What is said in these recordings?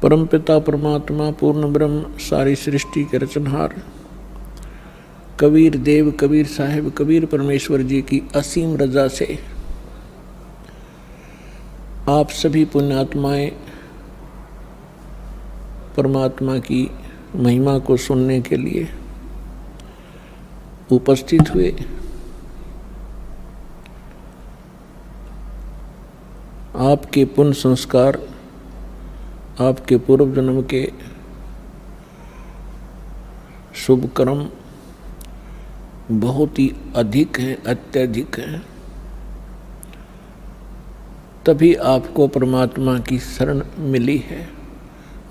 परमपिता परमात्मा पूर्ण ब्रह्म सारी सृष्टि के रचनहार कबीर देव कबीर साहिब कबीर परमेश्वर जी की असीम रजा से आप सभी पुण्यात्माएं परमात्मा की महिमा को सुनने के लिए उपस्थित हुए। आपके पुण्य संस्कार, आपके पूर्व जन्म के शुभ कर्म बहुत ही अधिक हैं, अत्यधिक हैं, तभी आपको परमात्मा की शरण मिली है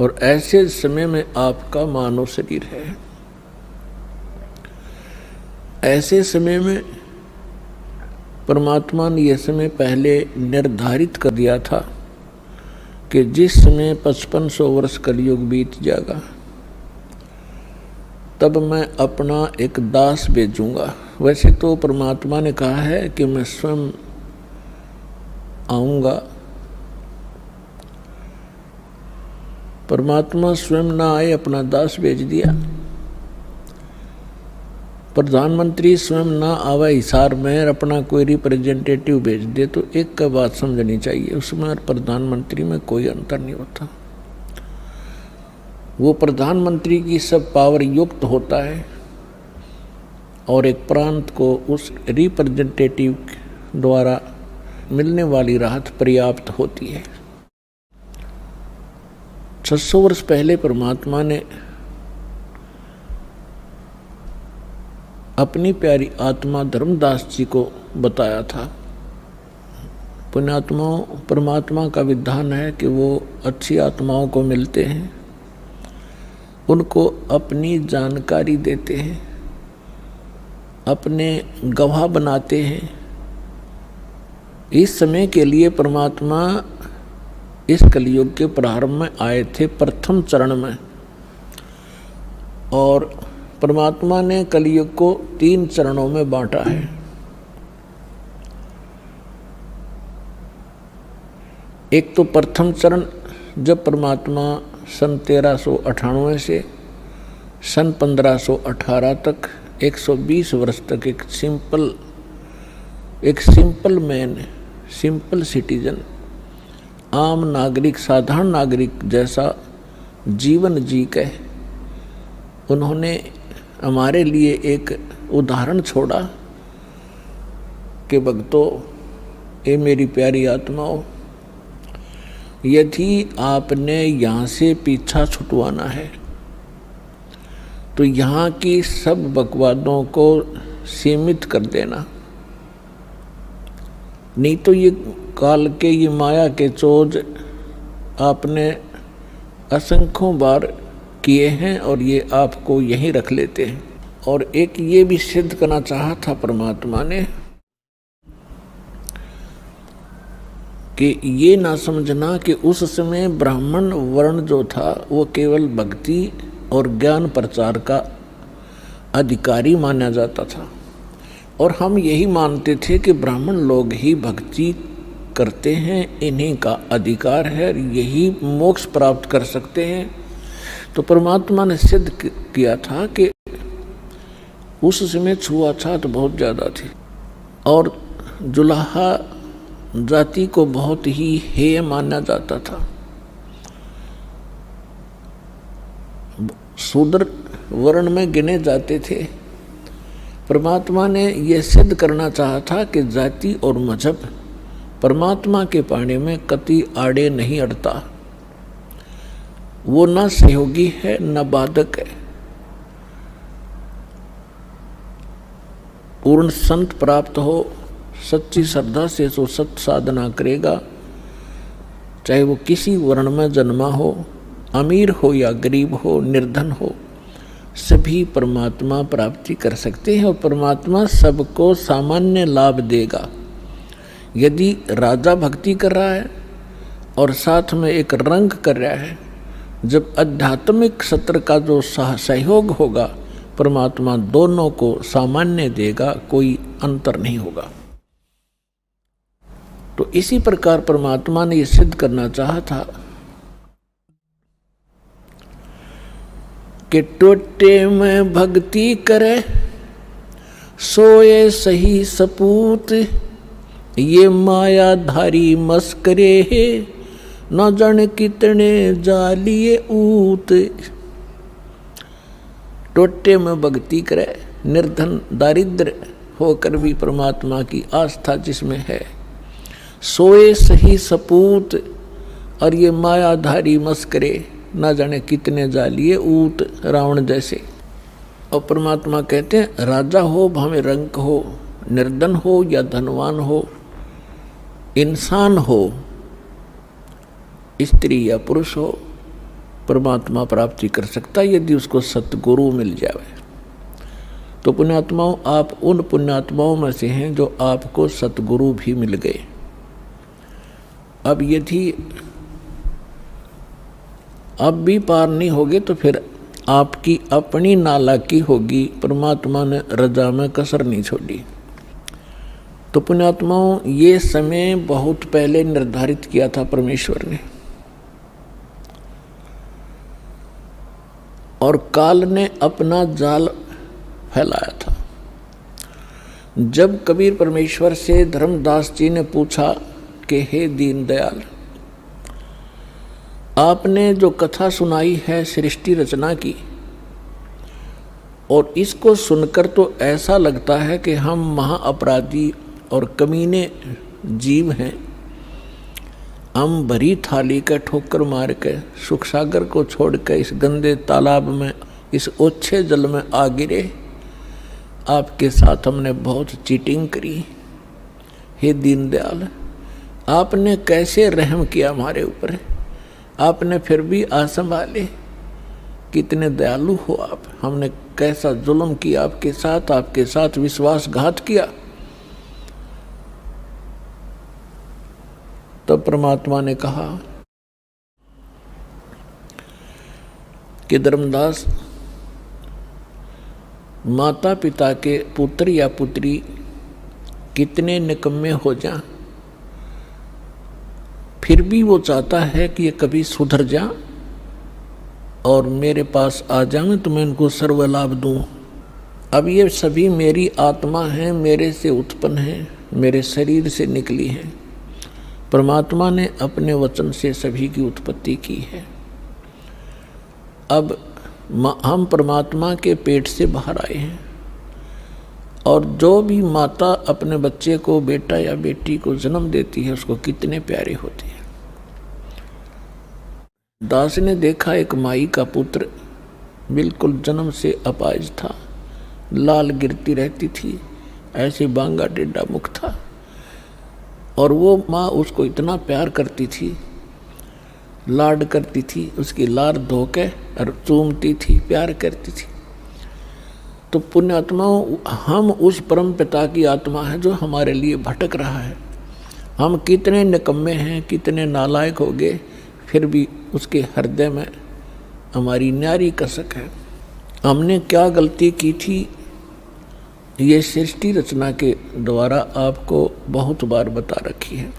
और ऐसे समय में आपका मानव शरीर है। ऐसे समय में परमात्मा ने यह समय पहले निर्धारित कर दिया था कि जिस समय 5500 वर्ष कलयुग बीत जाएगा तब मैं अपना एक दास भेजूंगा। वैसे तो परमात्मा ने कहा है कि मैं स्वयं आऊंगा। परमात्मा स्वयं ना आए, अपना दास भेज दिया। प्रधानमंत्री स्वयं ना आवे हिसार में अपना कोई रिप्रेजेंटेटिव भेज दे तो एक का बात समझनी चाहिए, उसमें और प्रधानमंत्री में कोई अंतर नहीं होता। वो प्रधानमंत्री की सब पावर युक्त होता है और एक प्रांत को उस रिप्रेजेंटेटिव द्वारा मिलने वाली राहत पर्याप्त होती है। 600 वर्ष पहले परमात्मा ने अपनी प्यारी आत्मा धर्मदास जी को बताया था। पुण्यात्माओं, परमात्मा का विधान है कि वो अच्छी आत्माओं को मिलते हैं, उनको अपनी जानकारी देते हैं, अपने गवाह बनाते हैं। इस समय के लिए परमात्मा इस कलयुग के प्रारंभ में आए थे, प्रथम चरण में, और परमात्मा ने कलयुग को 3 चरणों में बांटा है। एक तो प्रथम चरण जब परमात्मा सन 1398 से सन 1518 तक 120 वर्ष तक एक सिंपल मैन, सिंपल सिटीजन, आम नागरिक, साधारण नागरिक जैसा जीवन जी के उन्होंने हमारे लिए एक उदाहरण छोड़ा कि भक्तों, ये मेरी प्यारी आत्माओं, यदि आपने यहाँ से पीछा छुटवाना है तो यहाँ की सब बकवादों को सीमित कर देना, नहीं तो ये काल के, ये माया के चोज आपने असंख्यों बार किए हैं और ये आपको यहीं रख लेते हैं। और एक ये भी सिद्ध करना चाहा था परमात्मा ने कि ये ना समझना कि उस समय ब्राह्मण वर्ण जो था वो केवल भक्ति और ज्ञान प्रचार का अधिकारी माना जाता था, और हम यही मानते थे कि ब्राह्मण लोग ही भक्ति करते हैं, इन्हीं का अधिकार है, यही मोक्ष प्राप्त कर सकते हैं। तो परमात्मा ने सिद्ध किया था कि उस समय छुआछूत बहुत ज़्यादा थी और जुलाहा जाति को बहुत ही हेय माना जाता था। शूद्र वर्ण में गिने जाते थे। परमात्मा ने यह सिद्ध करना चाहा था कि जाति और मजहब परमात्मा के पाने में कति आड़े नहीं अड़ता, वो न सहयोगी है न बाधक है। पूर्ण संत प्राप्त हो, सच्ची श्रद्धा से जो सत साधना करेगा, चाहे वो किसी वर्ण में जन्मा हो, अमीर हो या गरीब हो, निर्धन हो, सभी परमात्मा प्राप्ति कर सकते हैं और परमात्मा सबको सामान्य लाभ देगा। यदि राजा भक्ति कर रहा है और साथ में एक रंग कर रहा है, जब आध्यात्मिक सत्र का जो सहयोग होगा, परमात्मा दोनों को सामान्य देगा, कोई अंतर नहीं होगा। तो इसी प्रकार परमात्मा ने ये सिद्ध करना चाहा था कि टोटे में भक्ति करे सोए सही सपूत, ये मायाधारी मस्करे है न जाने कितने जालिए ऊत। टोटे में भक्ति करे, निर्धन दारिद्र होकर भी परमात्मा की आस्था जिसमें है, सोए सही सपूत, और ये मायाधारी मस्करे न जाने कितने जालिए ऊत, रावण जैसे। और परमात्मा कहते हैं राजा हो भावे रंक हो, निर्धन हो या धनवान हो, इंसान हो, स्त्री या पुरुष हो, परमात्मा प्राप्ति कर सकता है यदि उसको सतगुरु मिल जाए। तो पुण्यात्माओं, आप उन पुण्यात्माओं में से हैं जो आपको सतगुरु भी मिल गए। अब यदि अब भी पार नहीं होगे तो फिर आपकी अपनी नालायकी होगी, परमात्मा ने रजा में कसर नहीं छोड़ी। तो पुण्यात्माओं, ये समय बहुत पहले निर्धारित किया था परमेश्वर ने, और काल ने अपना जाल फैलाया था। जब कबीर परमेश्वर से धर्मदास जी ने पूछा कि हे दीनदयाल, आपने जो कथा सुनाई है सृष्टि रचना की, और इसको सुनकर तो ऐसा लगता है कि हम महाअपराधी और कमीने जीव हैं। हम भरी थाली का ठोकर मार के सुख सागर को छोड़ के इस गंदे तालाब में, इस ओछे जल में आ गिरे। आपके साथ हमने बहुत चीटिंग करी। हे दीनदयाल, आपने कैसे रहम किया हमारे ऊपर, आपने फिर भी असंभाले। कितने दयालु हो आप, हमने कैसा जुल्म किया आपके साथ विश्वासघात किया। तब परमात्मा ने कहा कि धर्मदास, माता पिता के पुत्र या पुत्री कितने निकम्मे हो जाएं, फिर भी वो चाहता है कि ये कभी सुधर जा और मेरे पास आ जाएं तो मैं इनको सर्व लाभ दूँ। अब ये सभी मेरी आत्मा है, मेरे से उत्पन्न है, मेरे शरीर से निकली है। परमात्मा ने अपने वचन से सभी की उत्पत्ति की है। अब हम परमात्मा के पेट से बाहर आए हैं, और जो भी माता अपने बच्चे को, बेटा या बेटी को जन्म देती है, उसको कितने प्यारे होते हैं। दास ने देखा एक माई का पुत्र बिल्कुल जन्म से अपाहिज था, लाल गिरती रहती थी, ऐसे बांगा टेढ़ा मुख था, और वो माँ उसको इतना प्यार करती थी, लाड करती थी, उसकी लार धो के और चूमती थी, प्यार करती थी। तो पुण्यात्माओं, हम उस परम पिता की आत्मा है जो हमारे लिए भटक रहा है। हम कितने निकम्मे हैं, कितने नालायक हो गए, फिर भी उसके हृदय में हमारी न्यारी कसक है। हमने क्या गलती की थी, ये सृष्टि रचना के द्वारा आपको बहुत बार बता रखी है।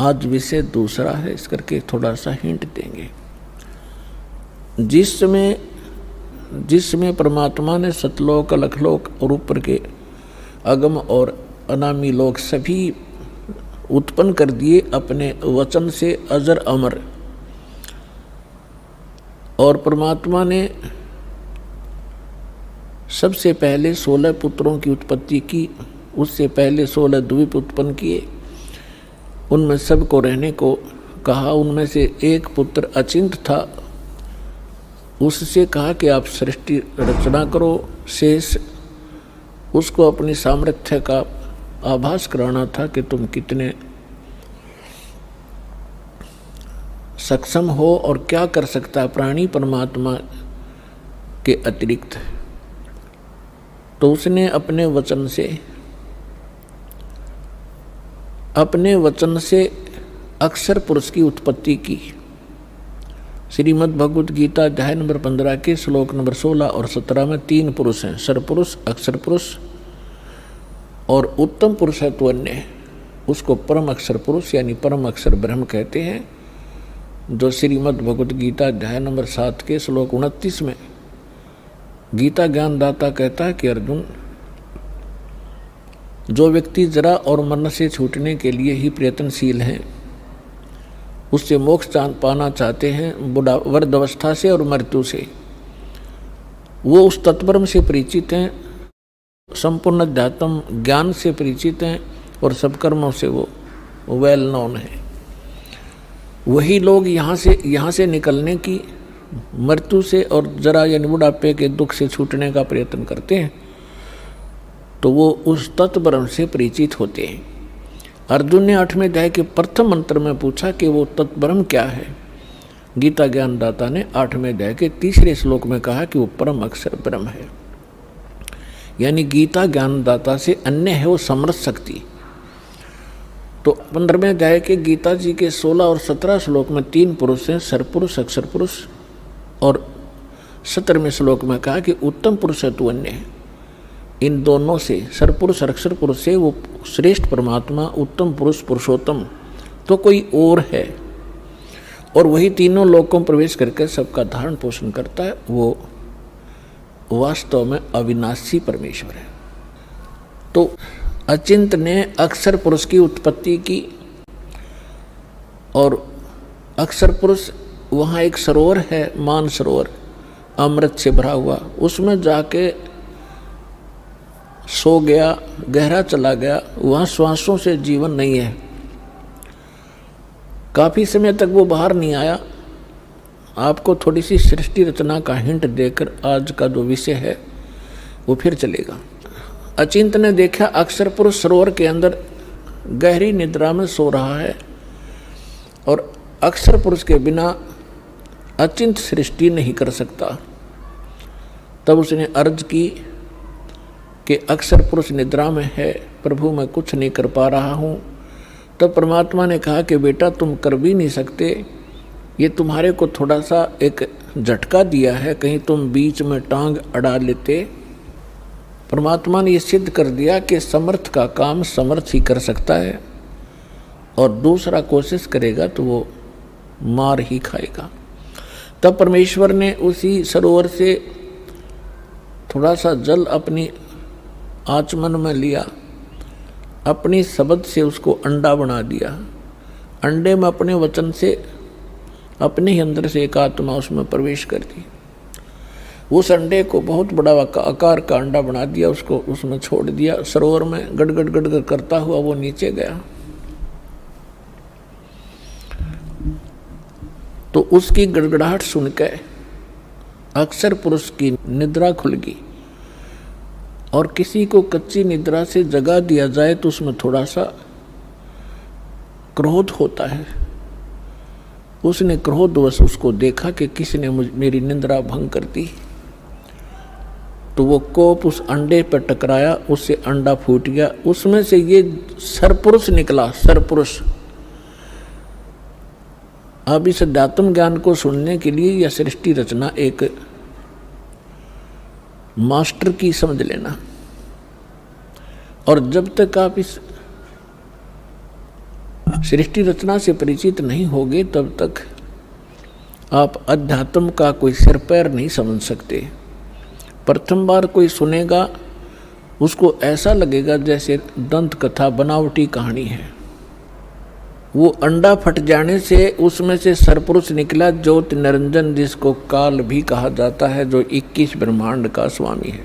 आज विषय दूसरा है, इस करके थोड़ा सा हिंट देंगे। जिसमें परमात्मा ने सतलोक, अलखलोक और ऊपर के अगम और अनामी लोक सभी उत्पन्न कर दिए अपने वचन से अजर अमर। और परमात्मा ने सबसे पहले 16 पुत्रों की उत्पत्ति की, उससे पहले 16 द्वीप उत्पन्न किए, उनमें सबको रहने को कहा। उनमें से एक पुत्र अचिंत था, उससे कहा कि आप सृष्टि रचना करो। शेष उसको अपनी सामर्थ्य का आभास कराना था कि तुम कितने सक्षम हो और क्या कर सकता है प्राणी परमात्मा के अतिरिक्त। तो उसने अपने वचन से अक्षर पुरुष की उत्पत्ति की। श्रीमद् भगवद गीता अध्याय नंबर 15 के श्लोक नंबर 16 और 17 में 3 पुरुष हैं, सरपुरुष, अक्षर पुरुष और उत्तम पुरुष है तो अन्य। उसको परम अक्षर पुरुष यानी परम अक्षर ब्रह्म कहते हैं, जो श्रीमद् भगवद गीता अध्याय नंबर 7 के श्लोक 29 में गीता ज्ञानदाता कहता है कि अर्जुन, जो व्यक्ति जरा और मरण से छूटने के लिए ही प्रयत्नशील हैं, उससे मोक्ष पाना चाहते हैं वृद्धावस्था से और मृत्यु से, वो उस तत्परम से परिचित हैं, संपूर्ण अध्यात्म ज्ञान से परिचित हैं और सब कर्मों से वो वेल नोन है। वही लोग यहाँ से निकलने की, मृत्यु से और जरा यानी बुढ़ापे के दुख से छूटने का प्रयत्न करते हैं, तो वो उस तत्परम से परिचित होते हैं। अर्जुन ने 8वें अध्याय के प्रथम मंत्र में पूछा कि वो तत्ब्रह्म क्या है। गीता ज्ञानदाता ने 8वें अध्याय के 3रे श्लोक में कहा कि वो परम अक्षर ब्रह्म है। यानी गीता ज्ञानदाता से अन्य है वो समर्थ शक्ति। तो 15वें अध्याय के गीता जी के 16 और 17 श्लोक में 3 पुरुष हैं, सरपुरुष, अक्षर पुरुष, और 17वें श्लोक में कहा कि उत्तम पुरुष है तू अन्य है। इन दोनों से, सरपुरुष और अक्षर पुरुष से, वो श्रेष्ठ परमात्मा, उत्तम पुरुष, पुरुषोत्तम तो कोई और है, और वही तीनों लोकों में प्रवेश करके सबका धारण पोषण करता है। वो वास्तव में अविनाशी परमेश्वर है। तो अचिंत ने अक्षर पुरुष की उत्पत्ति की, और अक्षर पुरुष वहाँ एक सरोवर है, मान सरोवर, अमृत से भरा हुआ, उसमें जाके सो गया, गहरा चला गया। वहाँ श्वासों से जीवन नहीं है। काफ़ी समय तक वो बाहर नहीं आया। आपको थोड़ी सी सृष्टि रचना का हिंट देकर आज का जो विषय है वो फिर चलेगा। अचिंत ने देखा अक्षर पुरुष सरोवर के अंदर गहरी निद्रा में सो रहा है, और अक्षर पुरुष के बिना अचिंत सृष्टि नहीं कर सकता। तब उसने अर्ज की कि अक्षर पुरुष निद्रा में है, प्रभु मैं कुछ नहीं कर पा रहा हूँ। तब परमात्मा ने कहा कि बेटा तुम कर भी नहीं सकते, ये तुम्हारे को थोड़ा सा एक झटका दिया है, कहीं तुम बीच में टांग अड़ा लेते। परमात्मा ने ये सिद्ध कर दिया कि समर्थ का काम समर्थ ही कर सकता है, और दूसरा कोशिश करेगा तो वो मार ही खाएगा। तब परमेश्वर ने उसी सरोवर से थोड़ा सा जल अपनी आचमन में लिया, अपनी शब्द से उसको अंडा बना दिया। अंडे में अपने वचन से, अपने ही अंदर से एक आत्मा उसमें प्रवेश कर दी। उस अंडे को बहुत बड़ा आकार का अंडा बना दिया, उसको उसमें छोड़ दिया। सरोवर में गड़गड़ गड़गड़ करता हुआ वो नीचे गया। तो उसकी गड़गड़ाहट सुन के अक्षर पुरुष की निद्रा खुल गई। और किसी को कच्ची निद्रा से जगा दिया जाए तो उसमें थोड़ा सा क्रोध होता है। उसने क्रोधवश उसको देखा कि किसी ने मेरी निद्रा भंग कर दी, तो वो कोप उस अंडे पर टकराया, उससे अंडा फूट गया। उसमें से ये सरपुरुष निकला, सरपुरुष। अब इस अध्यात्म ज्ञान को सुनने के लिए यह सृष्टि रचना एक मास्टर की समझ लेना। और जब तक आप इस सृष्टि रचना से परिचित नहीं होगे तब तक आप अध्यात्म का कोई सिर पैर नहीं समझ सकते। प्रथम बार कोई सुनेगा उसको ऐसा लगेगा जैसे दंत कथा बनावटी कहानी है। वो अंडा फट जाने से उसमें से सरपुरुष निकला, ज्योति निरंजन, जिसको काल भी कहा जाता है, जो 21 ब्रह्मांड का स्वामी है।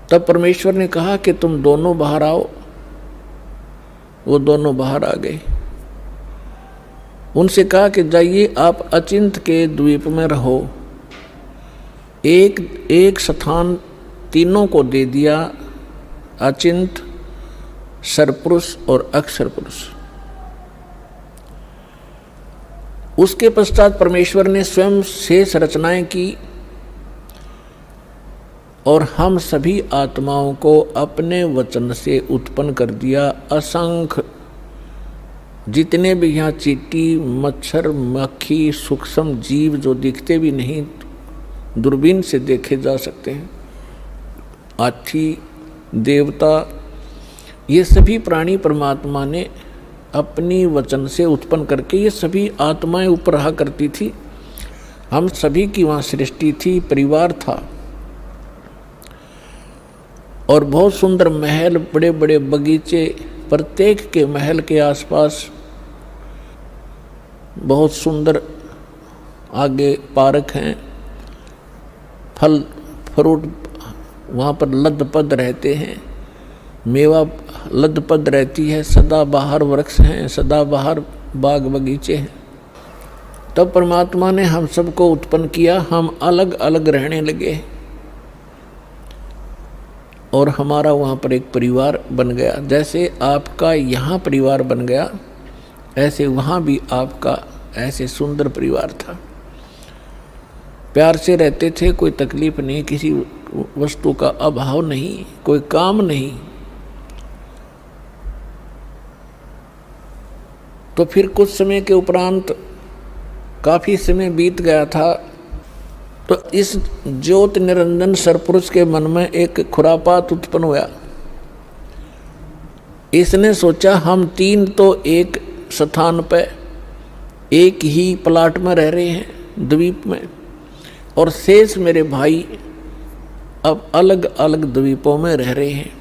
तब परमेश्वर ने कहा कि तुम दोनों बाहर आओ। वो दोनों बाहर आ गए। उनसे कहा कि जाइए आप अचिंत के द्वीप में रहो। एक स्थान तीनों को दे दिया, अचिंत, सरपुरुष और अक्षर पुरुष। उसके पश्चात परमेश्वर ने स्वयं शेष रचनाएं की और हम सभी आत्माओं को अपने वचन से उत्पन्न कर दिया। असंख्य जितने भी यहाँ चींटी, मच्छर, मक्खी, सूक्ष्म जीव जो दिखते भी नहीं, दूरबीन से देखे जा सकते हैं, हाथी, देवता, ये सभी प्राणी परमात्मा ने अपनी वचन से उत्पन्न करके, ये सभी आत्माएं ऊपर रहा करती थी, हम सभी की वहाँ सृष्टि थी, परिवार था। और बहुत सुंदर महल, बड़े बड़े बगीचे, प्रत्येक के महल के आसपास बहुत सुंदर आगे पार्क हैं, फल फ्रूट वहाँ पर लदपद रहते हैं, मेवा लदपद रहती है, सदाबहार वृक्ष हैं, सदाबहार बाग बगीचे हैं। तब परमात्मा ने हम सबको उत्पन्न किया, हम अलग अलग रहने लगे और हमारा वहाँ पर एक परिवार बन गया। जैसे आपका यहाँ परिवार बन गया, ऐसे वहाँ भी आपका ऐसे सुंदर परिवार था। प्यार से रहते थे, कोई तकलीफ नहीं, किसी वस्तु का अभाव नहीं, कोई काम नहीं। तो फिर कुछ समय के उपरांत, काफी समय बीत गया था, तो इस ज्योत निरंजन सरपुरुष के मन में एक खुरापात उत्पन्न हुआ। इसने सोचा हम तीन तो एक स्थान पर एक ही प्लाट में रह रहे हैं, द्वीप में, और शेष मेरे भाई अब अलग अलग द्वीपों में रह रहे हैं,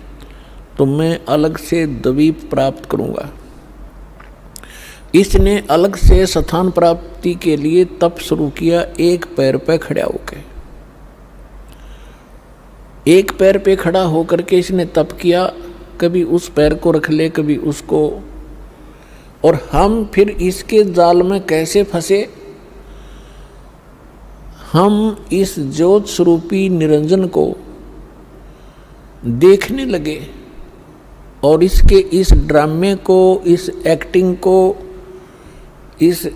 तो मैं अलग से द्वीप प्राप्त करूंगा। इसने अलग से स्थान प्राप्ति के लिए तप शुरू किया, एक पैर पे खड़ा होकर। एक पैर पे खड़ा होकर के इसने तप किया, कभी उस पैर को रख ले, कभी उसको, और हम फिर इसके जाल में कैसे फंसे। हम इस ज्योत स्वरूपी निरंजन को देखने लगे और इसके इस ड्रामे को, इस एक्टिंग को, इस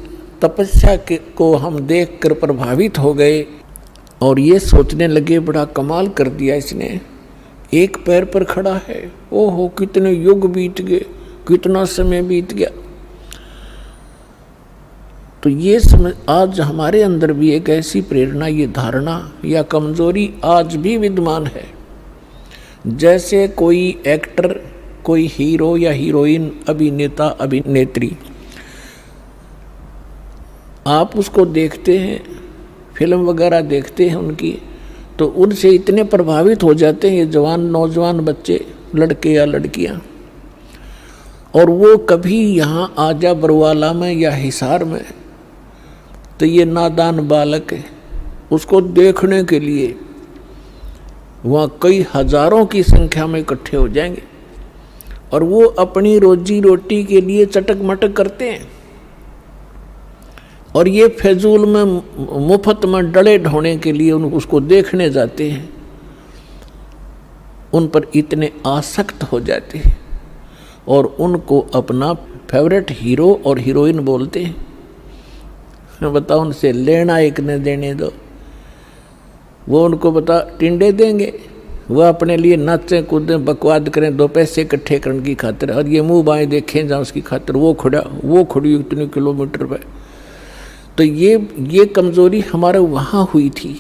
तपस्या को हम देखकर प्रभावित हो गए और ये सोचने लगे बड़ा कमाल कर दिया इसने, एक पैर पर खड़ा है, ओहो कितने युग बीत गए, कितना समय बीत गया। तो ये समझ, आज हमारे अंदर भी एक ऐसी प्रेरणा, ये धारणा या कमजोरी आज भी विद्यमान है। जैसे कोई एक्टर, कोई हीरो या हीरोइन, अभिनेता अभिनेत्री, आप उसको देखते हैं, फिल्म वगैरह देखते हैं उनकी, तो उनसे इतने प्रभावित हो जाते हैं ये जवान नौजवान बच्चे, लड़के या लड़कियां, और वो कभी यहाँ आजा बरवाला में या हिसार में, तो ये नादान बालक है, उसको देखने के लिए वहाँ कई हजारों की संख्या में इकट्ठे हो जाएंगे और वो अपनी रोजी रोटी के लिए चटक मटक करते हैं और ये फजूल में मुफ्त में डले ढोने के लिए उसको देखने जाते हैं। उन पर इतने आसक्त हो जाते हैं और उनको अपना फेवरेट हीरो और हीरोइन बोलते हैं। बताओ, उनसे लेना एक न देने दो, वो उनको बता टिंडे देंगे, वह अपने लिए नाचें कूदें बकवाद करें, दो पैसे इकट्ठे करने की खातिर, और ये मुंह बाएं देखें जहाँ उसकी खातिर वो खड़ी इतने किलोमीटर पर। तो ये कमज़ोरी हमारे वहाँ हुई थी।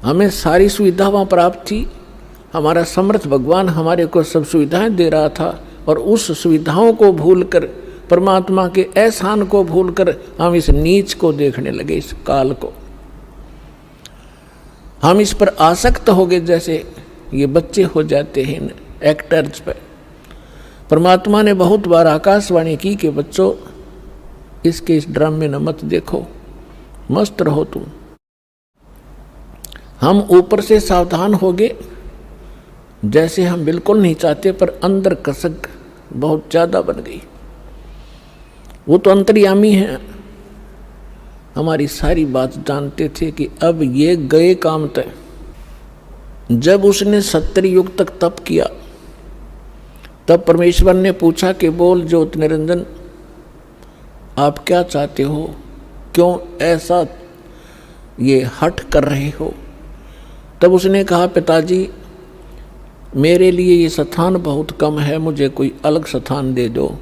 हमें सारी सुविधा वहाँ प्राप्त थी, हमारा समर्थ भगवान हमारे को सब सुविधाएं दे रहा था, और उस सुविधाओं को भूलकर, परमात्मा के एहसान को भूलकर हम इस नीच को देखने लगे, इस काल को। हम इस पर आसक्त हो गए, जैसे ये बच्चे हो जाते हैं एक्टर्स पर। परमात्मा ने बहुत बार आकाशवाणी की कि बच्चों, इसके इस ड्रामे न मत देखो, मस्त रहो तुम। हम ऊपर से सावधान हो गए, जैसे हम बिल्कुल नहीं चाहते, पर अंदर कसक बहुत ज़्यादा बन गई। वो तो अंतर्यामी हैं, हमारी सारी बात जानते थे कि अब ये गए काम तय। जब उसने 70 युग तक तप किया, तब परमेश्वर ने पूछा कि बोल ज्योत निरंजन, आप क्या चाहते हो, क्यों ऐसा ये हठ कर रहे हो। तब उसने कहा, पिताजी मेरे लिए ये स्थान बहुत कम है, मुझे कोई अलग स्थान दे दो,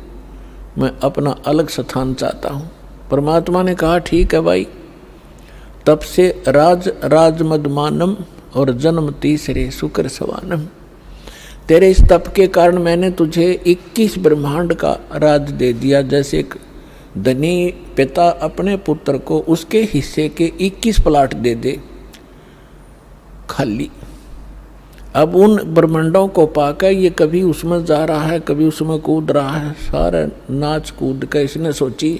मैं अपना अलग स्थान चाहता हूँ। परमात्मा ने कहा, ठीक है भाई। तब से राज मदमानम और जन्म तीसरे शुक्र सवानम, तेरे इस तप के कारण मैंने तुझे 21 ब्रह्मांड का राज दे दिया। जैसे एक धनी पिता अपने पुत्र को उसके हिस्से के 21 प्लाट दे दे खाली। अब उन ब्रह्मांडों को पाकर ये कभी उसमें जा रहा है, कभी उसमें कूद रहा है, सारा नाच कूद कर इसने सोची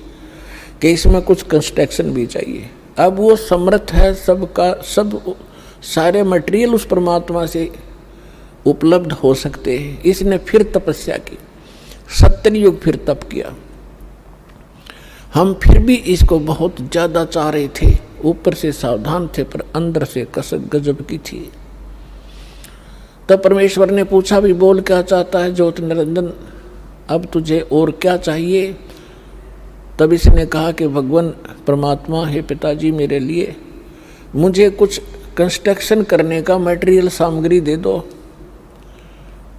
कि इसमें कुछ कंस्ट्रक्शन भी चाहिए। अब वो समर्थ है, सबका सब सारे मटेरियल उस परमात्मा से उपलब्ध हो सकते हैं। इसने फिर तपस्या की, 70 युग फिर तप किया। हम फिर भी इसको बहुत ज़्यादा चाह रहे थे, ऊपर से सावधान थे पर अंदर से कसक गजब की थी। तब परमेश्वर ने पूछा, भी बोल क्या चाहता है ज्योति निरंजन, अब तुझे और क्या चाहिए? तब इसने कहा कि भगवान परमात्मा, हे पिताजी, मेरे लिए मुझे कुछ कंस्ट्रक्शन करने का मटेरियल सामग्री दे दो।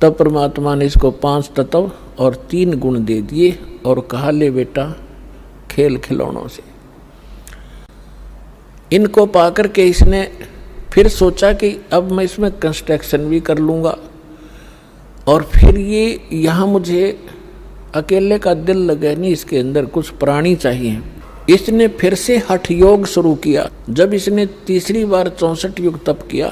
तब परमात्मा ने इसको 5 तत्व और 3 गुण दे दिए और कहा, ले बेटा खेल खिलौनों से। इनको पाकर के इसने फिर सोचा कि अब मैं इसमें कंस्ट्रक्शन भी कर लूँगा और फिर ये यहाँ मुझे अकेले का दिल लगे नहीं, इसके अंदर कुछ प्राणी चाहिए। इसने फिर से हठ योग शुरू किया। जब इसने तीसरी बार 64 युग तप किया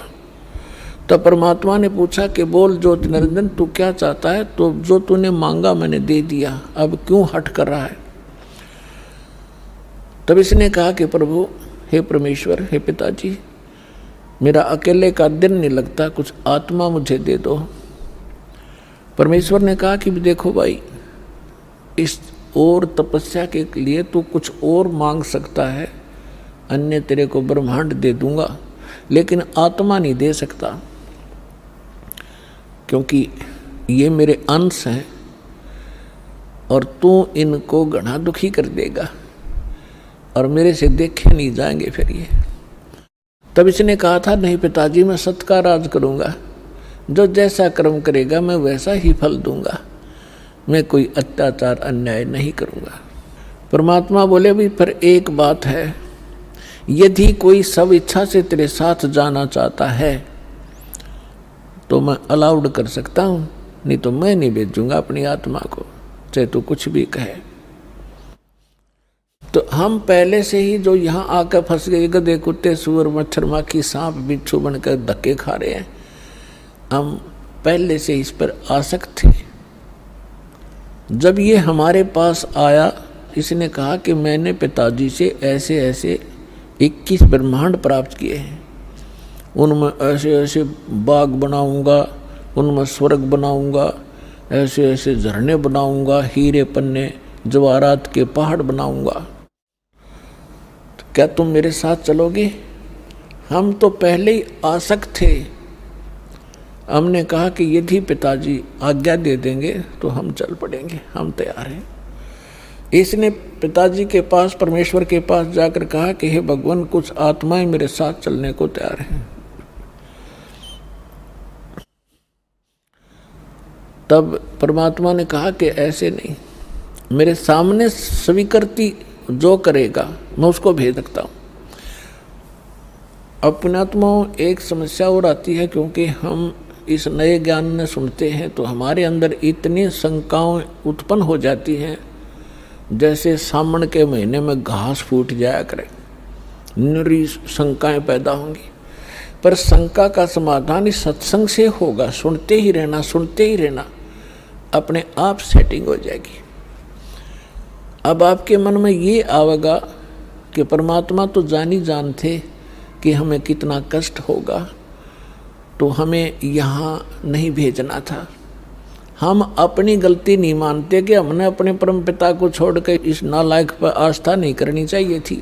तब परमात्मा ने पूछा कि बोल ज्योति निरंजन, तू क्या चाहता है? तो जो तूने मांगा मैंने दे दिया, अब क्यों हठ कर रहा है? तब इसने कहा कि प्रभु, हे परमेश्वर, हे पिताजी, मेरा अकेले का दिन नहीं लगता, कुछ आत्मा मुझे दे दो। परमेश्वर ने कहा कि देखो भाई, इस और तपस्या के लिए तू कुछ और मांग सकता है, अन्य तेरे को ब्रह्मांड दे दूंगा, लेकिन आत्मा नहीं दे सकता, क्योंकि ये मेरे अंश हैं और तू इनको घना दुखी कर देगा और मेरे से देखे नहीं जाएंगे फिर ये। तब इसने कहा था, नहीं पिताजी, मैं सत्य का राज करूँगा, जो जैसा कर्म करेगा मैं वैसा ही फल दूंगा, मैं कोई अत्याचार अन्याय नहीं करूँगा। परमात्मा बोले, भी पर एक बात है, यदि कोई सब इच्छा से तेरे साथ जाना चाहता है तो मैं अलाउड कर सकता हूँ, नहीं तो मैं नहीं भेजूंगा अपनी आत्मा को, चाहे तू कुछ भी कहे। तो हम पहले से ही जो यहाँ आकर फंस गए, गधे कुत्ते सुअर मच्छर माखी सांप बिच्छू बनकर धक्के खा रहे हैं, हम पहले से इस पर आसक्त थे। जब ये हमारे पास आया, इसने कहा कि मैंने पिताजी से ऐसे ऐसे 21 ब्रह्मांड प्राप्त किए हैं, उनमें ऐसे ऐसे बाग बनाऊंगा, उनमें स्वर्ग बनाऊंगा, ऐसे ऐसे झरने बनाऊंगा, हीरे पन्ने जवाहरात के पहाड़ बनाऊंगा, तो क्या तुम मेरे साथ चलोगे? हम तो पहले ही आसक्त थे। हमने कहा कि यदि पिताजी आज्ञा दे देंगे तो हम चल पड़ेंगे, हम तैयार हैं। इसने पिताजी के पास, परमेश्वर के पास जाकर कहा कि हे भगवान, कुछ आत्माएं मेरे साथ चलने को तैयार हैं। तब परमात्मा ने कहा कि ऐसे नहीं, मेरे सामने स्वीकृति जो करेगा मैं उसको भेज सकता हूँ। अब पुण्यात्माओं, एक समस्या और आती है, क्योंकि हम इस नए ज्ञान में सुनते हैं तो हमारे अंदर इतनी शंकाएं उत्पन्न हो जाती हैं, जैसे सावन के महीने में घास फूट जाया करे, निरी शंकाएं पैदा होंगी। पर शंका का समाधान इस सत्संग से होगा, सुनते ही रहना, सुनते ही रहना, अपने आप सेटिंग हो जाएगी। अब आपके मन में ये आवेगा कि परमात्मा तो जानी जानते कि हमें कितना कष्ट होगा, तो हमें यहाँ नहीं भेजना था। हम अपनी गलती नहीं मानते कि हमने अपने परम पिता को छोड़कर इस नालायक पर आस्था नहीं करनी चाहिए थी,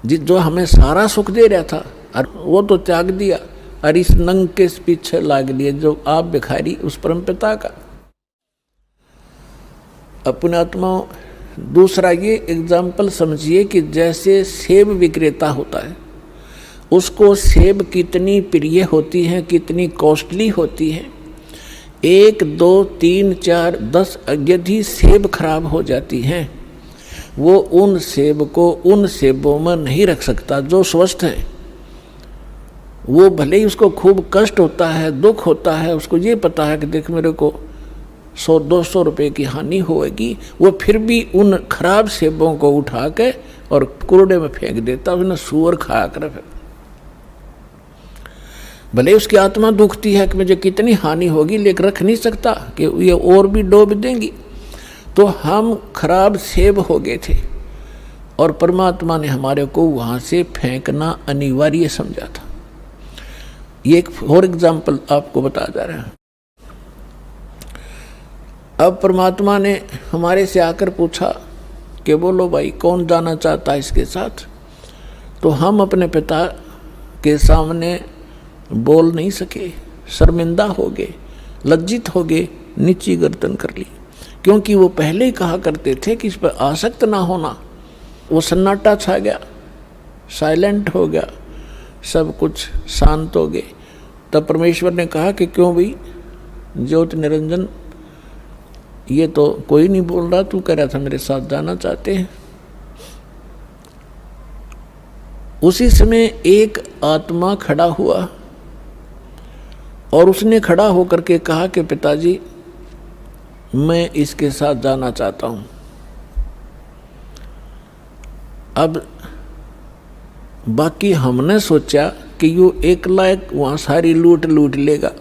जो हमें सारा सुख दे रहा था, और वो तो त्याग दिया और इस नंग के पीछे लाग लिए जो आप भिखारी उस परम पिता का। अपने आत्माओं, दूसरा ये एग्जाम्पल समझिए कि जैसे सेब विक्रेता होता है, उसको सेब कितनी प्रिय होती है, कितनी कॉस्टली होती है। 1, 2, 3, 4, 10 यदि सेब खराब हो जाती हैं, वो उन सेब को उन सेबों में नहीं रख सकता जो स्वस्थ है। वो भले ही उसको खूब कष्ट होता है, दुख होता है, उसको ये पता है कि देख मेरे को 100-200 रुपए की हानि होगी, वो फिर भी उन खराब सेबों को उठा के और कूड़े में फेंक देता, उसने सूअर खाया कर। भले उसकी आत्मा दुखती है कि मुझे कितनी हानि होगी, लेकिन रख नहीं सकता कि ये और भी डूब देंगी। तो हम खराब सेब हो गए थे और परमात्मा ने हमारे को वहाँ से फेंकना अनिवार्य समझा था। ये एक और एग्जाम्पल आपको बता जा रहा है। अब परमात्मा ने हमारे से आकर पूछा कि बोलो भाई कौन जाना चाहता है इसके साथ। तो हम अपने पिता के सामने बोल नहीं सके, शर्मिंदा हो गए, लज्जित हो गए, नीची गर्दन कर ली, क्योंकि वो पहले ही कहा करते थे कि इस पर आसक्त ना होना। वो सन्नाटा छा गया, साइलेंट हो गया, सब कुछ शांत हो गए। तब परमेश्वर ने कहा कि क्यों भाई ज्योति निरंजन, ये तो कोई नहीं बोल रहा, तू कह रहा था मेरे साथ जाना चाहते हैं। उसी समय एक आत्मा खड़ा हुआ और उसने खड़ा होकर के कहा कि पिताजी मैं इसके साथ जाना चाहता हूं। अब बाकी हमने सोचा कि यू एकला एक वहां सारी लूट लेगा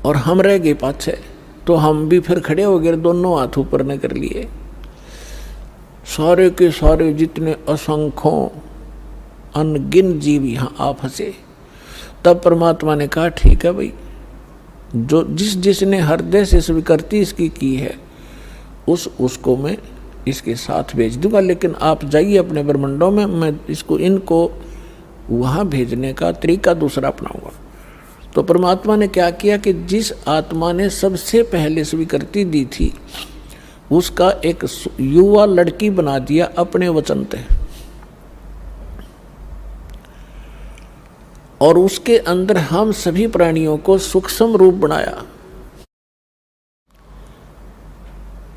और हम रह गए पाछे। तो हम भी फिर खड़े हो गए, दोनों हाथ ऊपर ने कर लिए। सारे के सारे जितने असंख्यों अनगिन जीव यहाँ आ फंसे। तब परमात्मा ने कहा ठीक है भाई, जो जिसने हृदय से स्वीकृति इसकी की है उसको मैं इसके साथ भेज दूंगा, लेकिन आप जाइए अपने ब्रह्मंडों में, मैं इनको वहाँ भेजने का तरीका दूसरा अपनाऊंगा। तो परमात्मा ने क्या किया कि जिस आत्मा ने सबसे पहले स्वीकृति दी थी उसका एक युवा लड़की बना दिया अपने वचन पे, और उसके अंदर हम सभी प्राणियों को सूक्ष्म रूप बनाया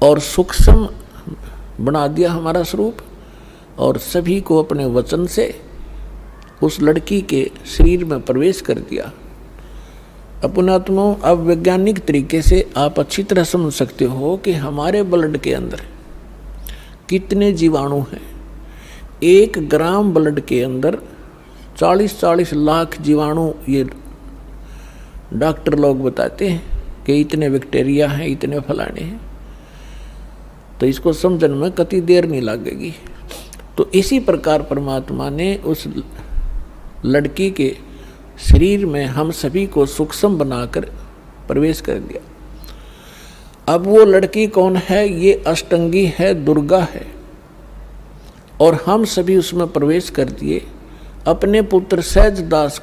और सूक्ष्म बना दिया हमारा स्वरूप, और सभी को अपने वचन से उस लड़की के शरीर में प्रवेश कर दिया। अपनात्मा, अब वैज्ञानिक तरीके से आप अच्छी तरह समझ सकते हो कि हमारे ब्लड के अंदर कितने जीवाणु हैं। 1 ग्राम ब्लड के अंदर 40-40 लाख जीवाणु, ये डॉक्टर लोग बताते हैं कि इतने बैक्टीरिया हैं, इतने फलाने हैं। तो इसको समझने में कति देर नहीं लगेगी। तो इसी प्रकार परमात्मा ने उस लड़की के शरीर में हम सभी को सूक्ष्म बनाकर प्रवेश कर दिया। अब वो लड़की कौन है? ये अष्टंगी है, दुर्गा है, और हम सभी उसमें प्रवेश कर दिए। अपने पुत्र सहजदास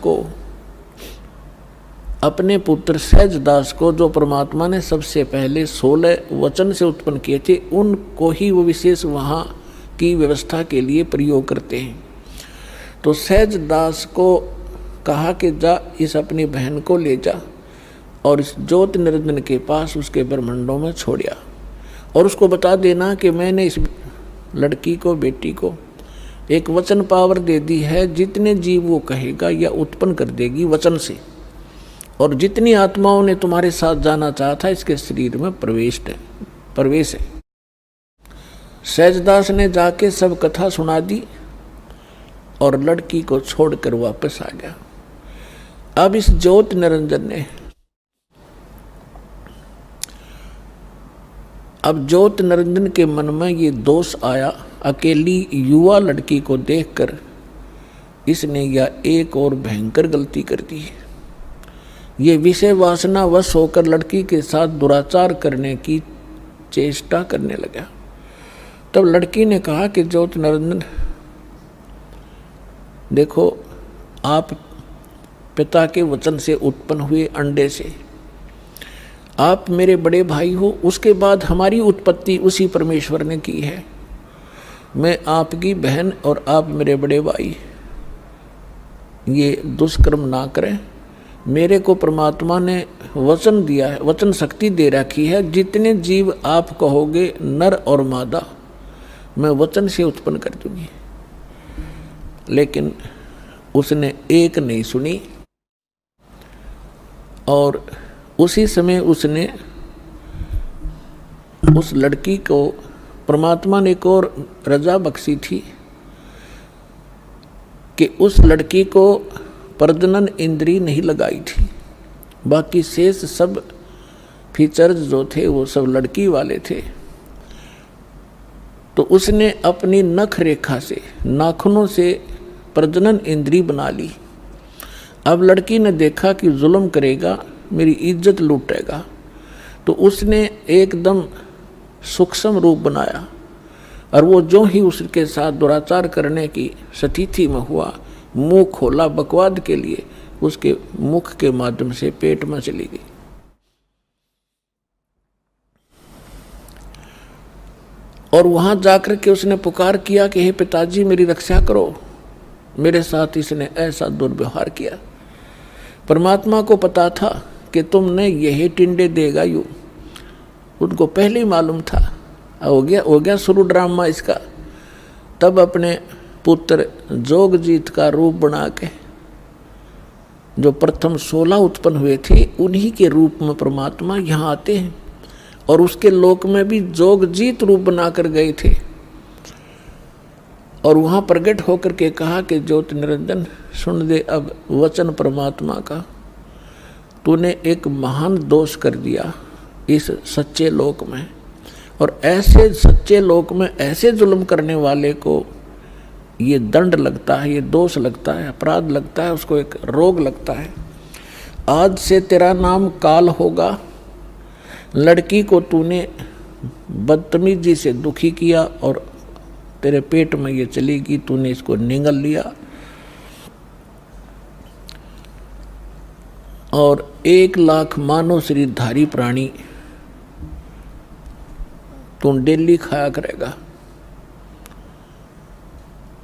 को जो परमात्मा ने सबसे पहले 16 वचन से उत्पन्न किए थे, उनको ही वो विशेष वहाँ की व्यवस्था के लिए प्रयोग करते हैं। तो सहजदास को कहा कि जा इस अपनी बहन को ले जा और इस ज्योति निरंजन के पास उसके ब्रह्मंडों में छोड़िया, और उसको बता देना कि मैंने इस लड़की को, बेटी को एक वचन पावर दे दी है, जितने जीव वो कहेगा या उत्पन्न कर देगी वचन से, और जितनी आत्माओं ने तुम्हारे साथ जाना चाहा था इसके शरीर में प्रवेश है। सहजदास ने जाके सब कथा सुना दी और लड़की को छोड़कर वापस आ गया। अब इस ज्योति निरंजन के मन में ये दोष आया, अकेली युवा लड़की को देखकर इसने यह एक और भयंकर गलती कर दी। ये विषय वासना वश होकर लड़की के साथ दुराचार करने की चेष्टा करने लगा। तब लड़की ने कहा कि ज्योति निरंजन, देखो आप पिता के वचन से उत्पन्न हुए अंडे से, आप मेरे बड़े भाई हो, उसके बाद हमारी उत्पत्ति उसी परमेश्वर ने की है। मैं आपकी बहन और आप मेरे बड़े भाई, ये दुष्कर्म ना करें। मेरे को परमात्मा ने वचन दिया है, वचन शक्ति दे रखी है, जितने जीव आप कहोगे नर और मादा मैं वचन से उत्पन्न कर दूंगी। लेकिन उसने एक नहीं सुनी। और उसी समय उसने उस लड़की को, परमात्मा ने एक और रजा बख्शी थी कि उस लड़की को प्रजनन इंद्री नहीं लगाई थी। बाकी शेष सब फीचर्स जो थे वो सब लड़की वाले थे। तो उसने अपनी नख रेखा से, नाखूनों से प्रजनन इंद्री बना ली। अब लड़की ने देखा कि जुल्म करेगा, मेरी इज्जत लूटेगा, तो उसने एकदम सूक्ष्म रूप बनाया। और वो जो ही उसके साथ दुराचार करने की स्थिति में हुआ, मुंह खोला बकवाद के लिए, उसके मुख के माध्यम से पेट में चली गई। और वहां जाकर के उसने पुकार किया कि हे पिताजी मेरी रक्षा करो, मेरे साथ इसने ऐसा दुर्व्यवहार किया। परमात्मा को पता था कि तुमने यही टिंडे देगा यूं, उनको पहले ही मालूम था। हो गया शुरू ड्रामा इसका। तब अपने पुत्र जोगजीत का रूप बना के, जो प्रथम 16 उत्पन्न हुए थे, उन्हीं के रूप में परमात्मा यहाँ आते हैं। और उसके लोक में भी जोगजीत रूप बनाकर गए थे। और वहाँ प्रकट होकर के कहा कि ज्योति निरंजन सुन दे अब वचन परमात्मा का, तूने एक महान दोष कर दिया इस सच्चे लोक में। और ऐसे सच्चे लोक में ऐसे जुल्म करने वाले को ये दंड लगता है, ये दोष लगता है, अपराध लगता है, उसको एक रोग लगता है। आज से तेरा नाम काल होगा। लड़की को तूने बदतमीजी से दुखी किया और तेरे पेट में ये चलेगी, तूने इसको निगल लिया। और 1 लाख मानव शरीरधारी प्राणी तू डेली खाया करेगा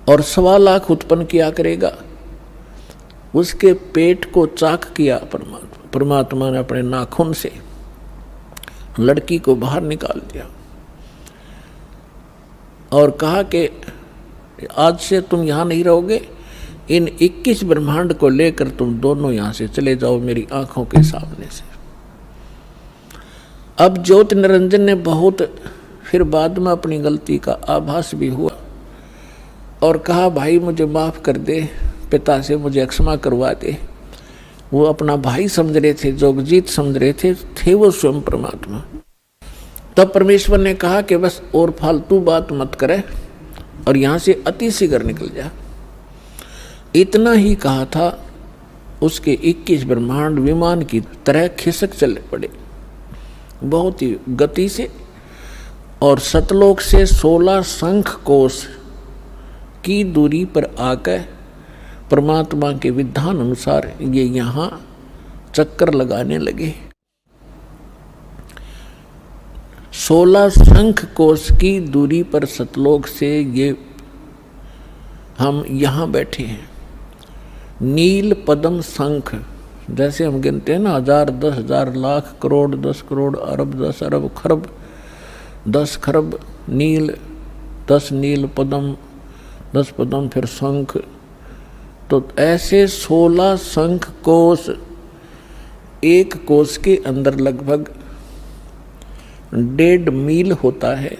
और 1.25 लाख उत्पन्न किया करेगा। उसके पेट को चाक किया परमात्मा ने अपने नाखून से, लड़की को बाहर निकाल दिया और कहा कि आज से तुम यहाँ नहीं रहोगे, इन 21 ब्रह्मांड को लेकर तुम दोनों यहाँ से चले जाओ मेरी आंखों के सामने से। अब ज्योति निरंजन ने बहुत फिर बाद में अपनी गलती का आभास भी हुआ और कहा भाई मुझे माफ़ कर दे, पिता से मुझे क्षमा करवा दे। वो अपना भाई समझ रहे थे, जोगजीत समझ रहे थे वो स्वयं परमात्मा। तब परमेश्वर ने कहा कि बस और फालतू बात मत करे और यहाँ से अति शीघ्र निकल जा। इतना ही कहा था, उसके 21 ब्रह्मांड विमान की तरह खिसक चले पड़े बहुत ही गति से। और सतलोक से 16 शंख कोश की दूरी पर आकर परमात्मा के विधान अनुसार ये यहाँ चक्कर लगाने लगे। 16 शंख कोश की दूरी पर सतलोक से ये हम यहाँ बैठे हैं। नील पद्म शंख, जैसे हम गिनते हैं ना 1000, 10,000, लाख, करोड़, 10 करोड़, अरब, 10 अरब, खरब, 10 खरब नील, 10 नील पद्म, 10 पद्म फिर शंख। तो ऐसे 16 शंख कोश, एक कोश के अंदर लगभग 1.5 मील होता है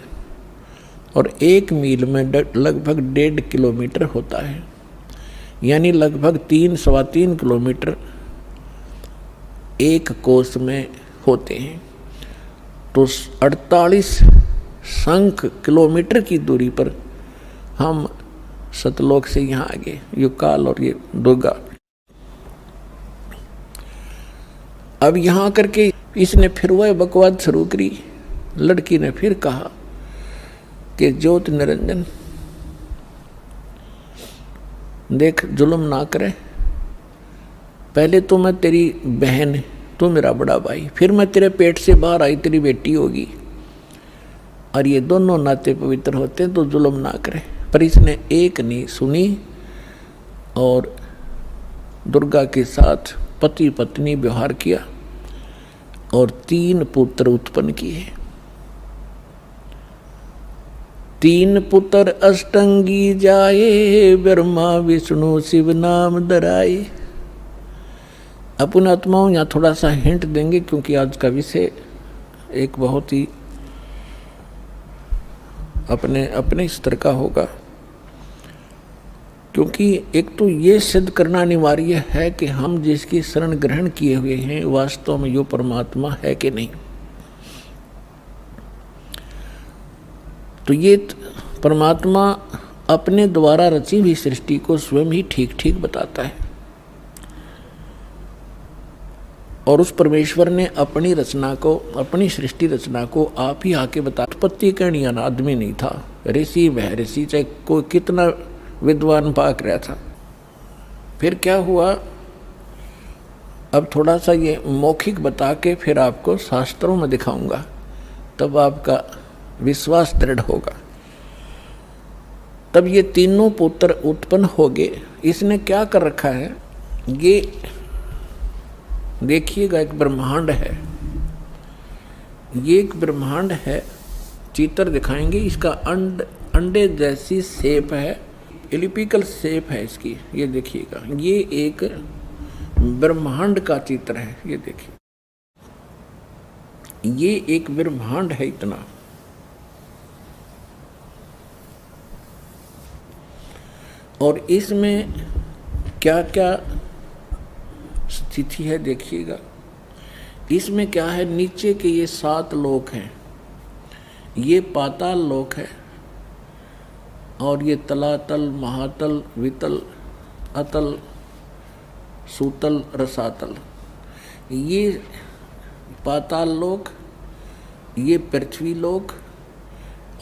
और 1 मील में लगभग 1.5 किलोमीटर होता है, यानी लगभग 3-3.25 किलोमीटर एक कोश में होते हैं। तो 48 शंख किलोमीटर की दूरी पर हम सतलोक से यहाँ आ गए, ये काल और ये दुर्गा। अब यहाँ करके इसने फिर वह बकवाद शुरू करी। लड़की ने फिर कहा कि ज्योति निरंजन देख, जुल्म ना करे। पहले तो मैं तेरी बहन, तू मेरा बड़ा भाई, फिर मैं तेरे पेट से बाहर आई, तेरी बेटी होगी, और ये दोनों नाते पवित्र होते हैं, तो जुल्म ना करे। पर इसने एक नहीं सुनी और दुर्गा के साथ पति पत्नी व्यवहार किया और 3 पुत्र उत्पन्न किए। तीन पुत्र अष्टंगी जाए, ब्रह्मा विष्णु शिव नाम धराए। अपन आत्माओं यहाँ थोड़ा सा हिंट देंगे, क्योंकि आज का विषय एक बहुत ही अपने अपने स्तर का होगा। क्योंकि एक तो ये सिद्ध करना अनिवार्य है कि हम जिसकी शरण ग्रहण किए हुए हैं वास्तव में यो परमात्मा है कि नहीं। तो ये परमात्मा अपने द्वारा रची हुई सृष्टि को स्वयं ही ठीक ठीक बताता है, और उस परमेश्वर ने अपनी रचना को, अपनी सृष्टि रचना को आप ही आके बता। उत्पत्ति करनी आदमी नहीं था, ऋषि वह ऋषि, चाहे कोई कितना विद्वान पाक रहा था। फिर क्या हुआ, अब थोड़ा सा ये मौखिक बता के फिर आपको शास्त्रों में दिखाऊंगा, तब आपका विश्वास दृढ़ होगा। तब ये तीनों पुत्र उत्पन्न हो गए। इसने क्या कर रखा है, ये देखिएगा एक ब्रह्मांड है, ये एक ब्रह्मांड है। चित्र दिखाएंगे, इसका अंडे जैसी शेप है, एलिपिकल शेप है इसकी। ये देखिएगा, ये एक ब्रह्मांड का चित्र है। ये देखिए, ये एक ब्रह्मांड है इतना। और इसमें क्या क्या स्थिति है देखिएगा। इसमें क्या है, नीचे के ये 7 लोक हैं, ये पाताल लोक है, और ये तलातल, महातल, वितल, अतल, सूतल, रसातल। ये पाताल लोक, ये पृथ्वी लोक,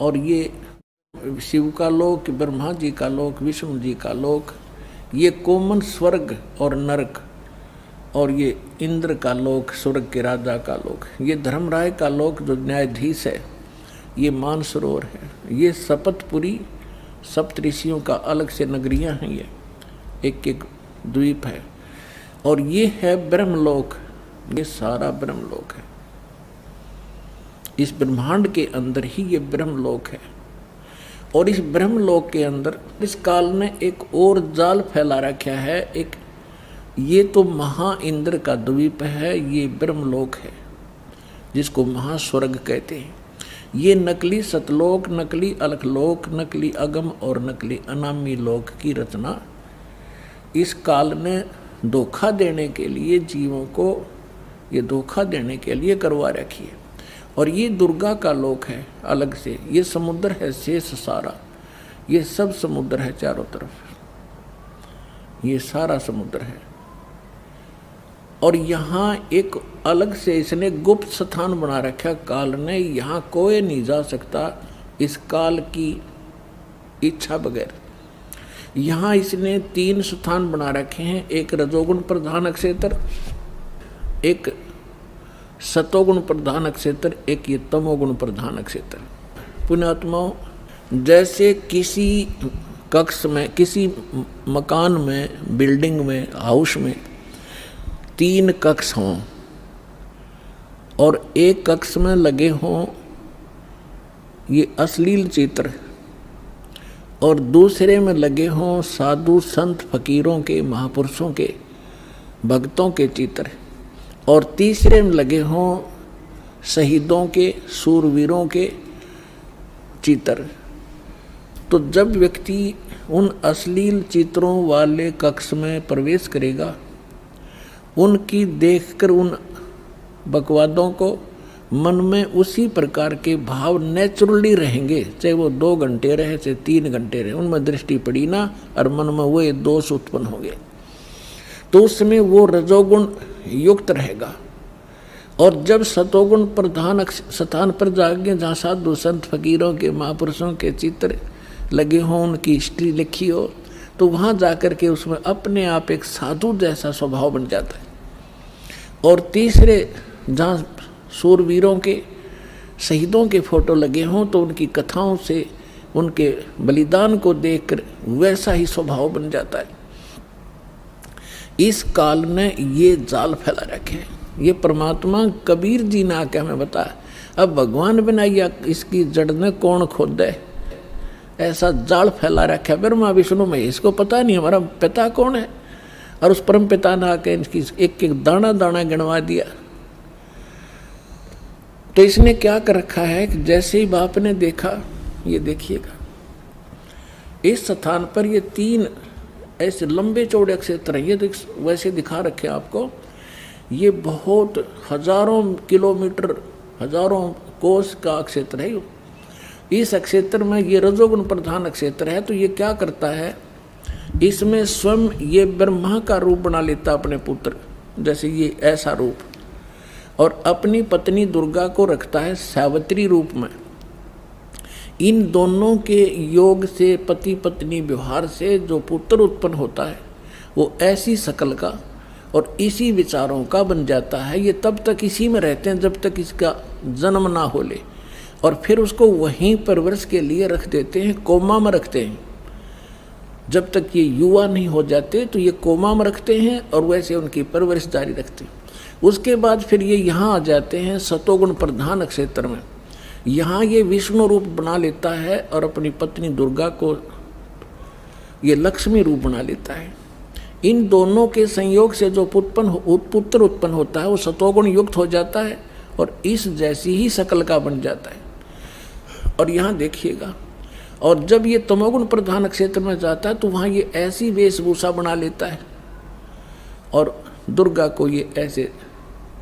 और ये शिव का लोक, ब्रह्मा जी का लोक, विष्णु जी का लोक, ये कोमन स्वर्ग और नरक, और ये इंद्र का लोक, स्वर्ग के राजा का लोक, ये धर्मराय का लोक जो न्यायाधीश है, ये मानसरोवर है, ये शपथपुरी सप्तऋषियों का अलग से नगरियां हैं, ये एक एक द्वीप है, और ये है ब्रह्मलोक। ये सारा ब्रह्मलोक है, इस ब्रह्मांड के अंदर ही ये ब्रह्मलोक है। और इस ब्रह्मलोक के अंदर इस काल ने एक और जाल फैला रखा है। एक ये तो महा इंद्र का द्वीप है, ये ब्रह्मलोक है जिसको महास्वर्ग कहते हैं। ये नकली सतलोक, नकली अलखलोक, नकली अगम और नकली अनामी लोक की रचना इस काल ने धोखा देने के लिए, जीवों को ये धोखा देने के लिए करवा रखी है। और ये दुर्गा का लोक है अलग से। ये समुद्र है शेष सारा, ये सब समुद्र है चारों तरफ, ये सारा समुद्र है। और यहाँ एक अलग से इसने गुप्त स्थान बना रखा काल ने, यहाँ कोई नहीं जा सकता इस काल की इच्छा बगैर। यहाँ इसने 3 स्थान बना रखे हैं, एक रजोगुण प्रधान क्षेत्र, एक सतोगुण प्रधान क्षेत्र, एक ये तमोगुण प्रधान क्षेत्र। पुण्यात्माओं, जैसे किसी कक्ष में, किसी मकान में, बिल्डिंग में, हाउस में 3 कक्ष हों और एक कक्ष में लगे हों ये अश्लील चित्र, और दूसरे में लगे हों साधु संत फकीरों के, महापुरुषों के, भक्तों के चित्र, और तीसरे में लगे हों शहीदों के, सूरवीरों के चित्र। तो जब व्यक्ति उन अश्लील चित्रों वाले कक्ष में प्रवेश करेगा, उनकी देखकर उन बकवादों को मन में उसी प्रकार के भाव नेचुरली रहेंगे, चाहे वो 2 घंटे रहे, चाहे 3 घंटे रहे, उनमें दृष्टि पड़ी ना और मन में वो दोष उत्पन्न हो गए, तो उसमें वो रजोगुण युक्त रहेगा। और जब सतोगुण प्रधान स्थान पर जाएंगे, जहाँ साधु संत फकीरों के, महापुरुषों के चित्र लगे हों, उनकी हिस्ट्री लिखी हो, तो वहाँ जाकर के उसमें अपने आप एक साधु जैसा स्वभाव बन जाता है। और तीसरे जहाँ सूरवीरों के, शहीदों के फोटो लगे हों, तो उनकी कथाओं से, उनके बलिदान को देखकर वैसा ही स्वभाव बन जाता है। इस काल ने ये जाल फैला रखे हैं। ये परमात्मा कबीर जी ने आके हमें बताया। अब भगवान बिना या इसकी जड़ ने कौन खोद है, ऐसा जाल फैला रखा ब्रह्मा विष्णु महेश को पता नहीं हमारा पिता कौन है। और उस परम पिता ने आके इनकी एक एक दाना दाना गिनवा दिया। तो इसने क्या कर रखा है कि जैसे ही बाप ने देखा, ये देखिएगा इस स्थान पर ये 3 ऐसे लंबे चौड़े क्षेत्र हैं। ये तो वैसे दिखा रखे आपको, ये बहुत हजारों किलोमीटर हजारों कोस का क्षेत्र है। इस क्षेत्र में ये रजोगुण प्रधान क्षेत्र है। तो ये क्या करता है, इसमें स्वयं ये ब्रह्मा का रूप बना लेता अपने पुत्र, जैसे ये ऐसा रूप, और अपनी पत्नी दुर्गा को रखता है सावित्री रूप में। इन दोनों के योग से, पति पत्नी व्यवहार से जो पुत्र उत्पन्न होता है वो ऐसी शकल का और इसी विचारों का बन जाता है। ये तब तक इसी में रहते हैं जब तक इसका जन्म ना हो ले, और फिर उसको वहीं परवरिश के लिए रख देते हैं, कोमा में रखते हैं। जब तक ये युवा नहीं हो जाते तो ये कोमा में रखते हैं और वैसे उनकी परवरिश जारी रखते हैं। उसके बाद फिर ये यहाँ आ जाते हैं सतोगुण प्रधान क्षेत्र में। यहाँ ये विष्णु रूप बना लेता है और अपनी पत्नी दुर्गा को ये लक्ष्मी रूप बना लेता है। इन दोनों के संयोग से जो पुत्र उत्पन्न होता है वो सतोगुण युक्त हो जाता है और इस जैसी ही शकल का बन जाता है। और यहाँ देखिएगा, और जब ये तमोगुण प्रधान क्षेत्र में जाता है तो वहाँ ये ऐसी वेशभूषा बना लेता है और दुर्गा को ये ऐसे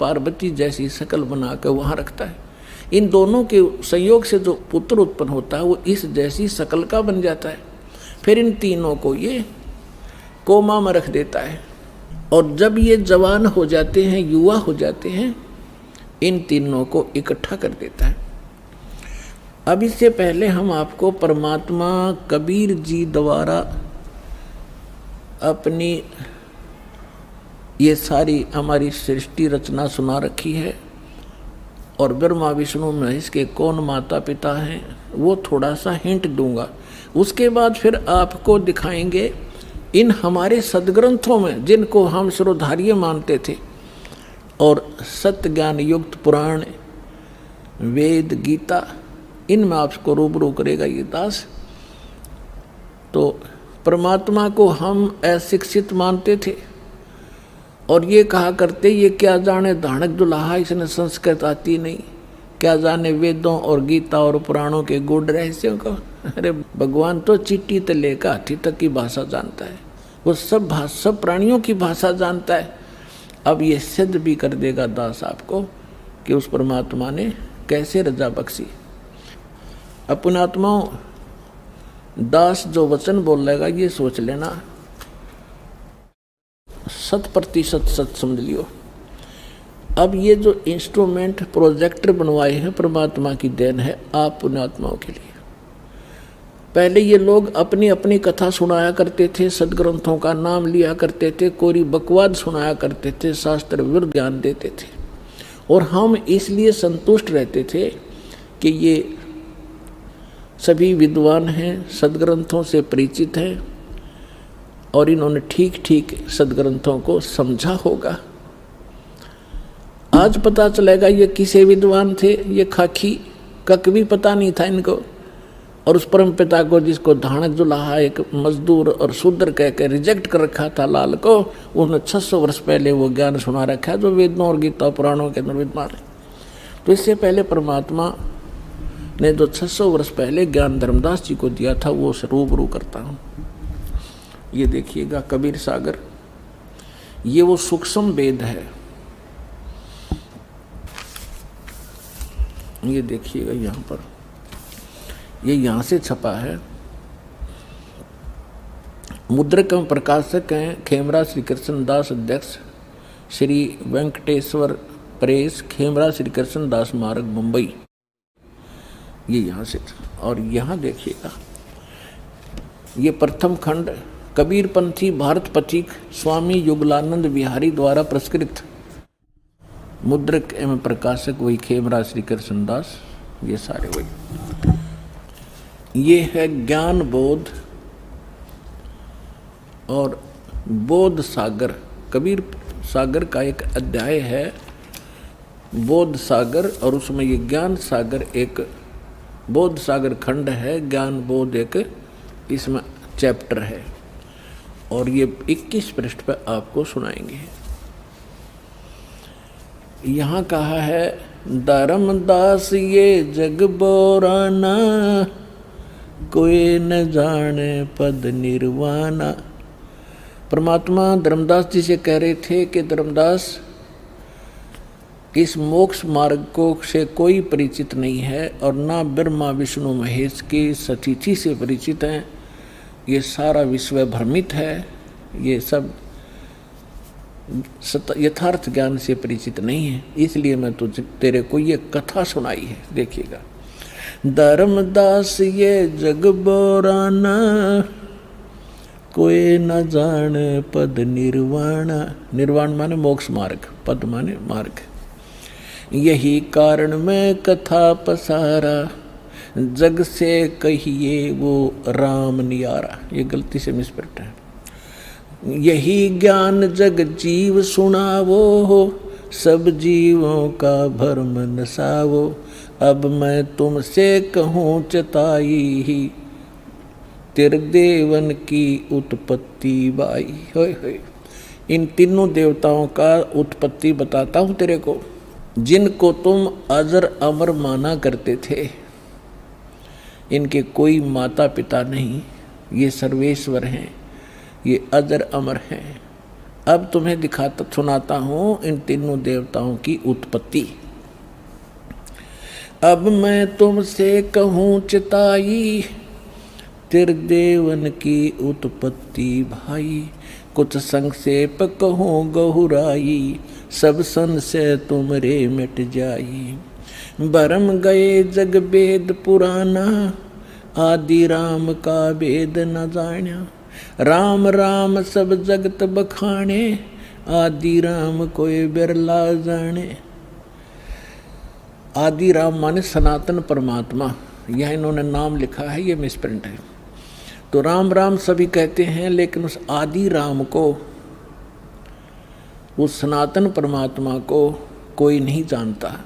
पार्वती जैसी शकल बना कर वहाँ रखता है। इन दोनों के संयोग से जो पुत्र उत्पन्न होता है वो इस जैसी शकल का बन जाता है। फिर इन तीनों को ये कोमा में रख देता है और जब ये जवान हो जाते हैं, युवा हो जाते हैं, इन तीनों को इकट्ठा कर देता है। अब इससे पहले हम आपको परमात्मा कबीर जी द्वारा अपनी ये सारी हमारी सृष्टि रचना सुना रखी है और ब्रह्मा विष्णु महेश के कौन माता पिता हैं वो थोड़ा सा हिंट दूंगा। उसके बाद फिर आपको दिखाएंगे इन हमारे सदग्रंथों में जिनको हम शिरोधार्य मानते थे और सत्य ज्ञान युक्त पुराण, वेद, गीता, इनमें आपको रूबरू करेगा ये दास। तो परमात्मा को हम अशिक्षित मानते थे और ये कहा करते ये क्या जाने धानक दुल्हा, इसने संस्कृत आती नहीं, क्या जाने वेदों और गीता और पुराणों के गूढ़ रहस्यों को। अरे भगवान तो चींटी से लेकर हाथी तक की भाषा जानता है, वो सब प्राणियों की भाषा जानता है। अब ये सिद्ध भी कर देगा दास आपको कि उस परमात्मा ने कैसे रजा बख्शी। अपने आत्माओं, दास जो वचन बोलेगा ये सोच लेना 100% सच समझ लियो। अब ये जो इंस्ट्रूमेंट प्रोजेक्टर बनवाए हैं परमात्मा की देन है आप पुण्यात्माओं के लिए। पहले ये लोग अपनी अपनी कथा सुनाया करते थे, सदग्रंथों का नाम लिया करते थे, कोरी बकवाद सुनाया करते थे, शास्त्र विरुद्ध ज्ञान देते थे और हम इसलिए संतुष्ट रहते थे कि ये सभी विद्वान हैं, सदग्रंथों से परिचित हैं और इन्होंने ठीक ठीक सदग्रंथों को समझा होगा। आज पता चलेगा ये किसे विद्वान थे, ये खाकी कक भी पता नहीं था इनको। और उस परम पिता को जिसको धानक जुलाहा एक मजदूर और शूद्र कह के रिजेक्ट कर रखा था लाल को, उन्होंने 600 वर्ष पहले वो ज्ञान सुना रखा है जो वेदों और गीता पुराणों के अंदर विद्वान है। तो इससे पहले परमात्मा ने जो 600 वर्ष पहले ज्ञान धर्मदास जी को दिया था वो रूबरू करता हूँ। ये देखिएगा कबीर सागर, ये वो सूक्ष्म वेद है। ये देखिएगा यहाँ पर, ये यहाँ से छपा है। मुद्रक एवं प्रकाशक हैं खेमरा श्री कृष्ण दास, अध्यक्ष श्री वेंकटेश्वर प्रेस, खेमरा श्री कृष्ण दास मार्ग, मुंबई। ये यहाँ से, और यहाँ देखिएगा ये प्रथम खंड कबीरपंथी भारत पथिक स्वामी युगलानंद बिहारी द्वारा प्रस्कृत, मुद्रक एवं प्रकाशक वही खेमरा श्री कृष्ण दास, ये सारे वही। ये है ज्ञान बोध और बोध सागर, कबीर सागर का एक अध्याय है बोध सागर और उसमें ये ज्ञान सागर एक बोध सागर खंड है, ज्ञान बोध एक इसमें चैप्टर है, और ये 21 पृष्ठ पर आपको सुनाएंगे। यहाँ कहा है, धर्मदास ये जग बोराना, कोई न जाने पद निर्वाणा। परमात्मा धर्मदास जी से कह रहे थे कि धर्मदास, इस मोक्ष मार्ग को से कोई परिचित नहीं है और ना ब्रह्मा विष्णु महेश की सतिथि से परिचित हैं। ये सारा विश्व भ्रमित है, ये सब यथार्थ ज्ञान से परिचित नहीं है, इसलिए मैं तेरे को ये कथा सुनाई है। देखिएगा, धर्मदास ये जग बोराना, कोई न जाने पद निर्वाण। निर्वाण माने मोक्ष मार्ग, पद माने मार्ग। यही कारण मैं कथा पसारा, जग से कहिए वो राम नियारा। ये गलती से मिसप्रिंट है। यही ज्ञान जग जीव सुनावो, सब जीवों का भरम नसावो। अब मैं तुमसे कहूँ चताई, त्रिदेवन की उत्पत्ति बाई। होय होय, इन तीनों देवताओं का उत्पत्ति बताता हूँ तेरे को, जिनको तुम अजर अमर माना करते थे। इनके कोई माता पिता नहीं, ये सर्वेश्वर हैं, ये अजर अमर हैं। अब तुम्हें दिखाता सुनाता हूँ इन तीनों देवताओं की उत्पत्ति। अब मैं तुमसे कहूँ चिताई, त्रिदेवन की उत्पत्ति भाई। कुछ संक्षेप कहूँ गहुराई, सब संशय तुमरे मिट जाई। भरम गए जग वेद पुराना, आदि राम का वेद न जान्या। राम राम सब जगत बखाने, आदि राम कोई बिरला जाने। आदि राम माने सनातन परमात्मा, यह इन्होंने नाम लिखा है, ये मिसप्रिंट है। तो राम राम सभी कहते हैं, लेकिन उस आदि राम को, उस सनातन परमात्मा को कोई नहीं जानता।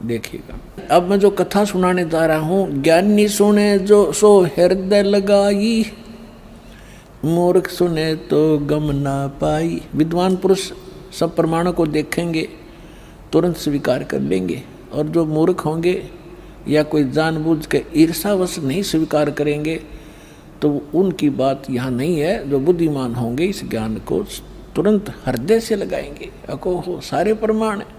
देखिएगा, अब मैं जो कथा सुनाने जा रहा हूँ, ज्ञानी सुने जो सो हृदय लगाई, मूर्ख सुने तो गम ना पाई। विद्वान पुरुष सब प्रमाणों को देखेंगे, तुरंत स्वीकार कर लेंगे, और जो मूर्ख होंगे या कोई जानबूझ के ईर्षावश नहीं स्वीकार करेंगे, तो उनकी बात यहाँ नहीं है। जो बुद्धिमान होंगे इस ज्ञान को तुरंत हृदय से लगाएंगे। अको हो सारे प्रमाण है।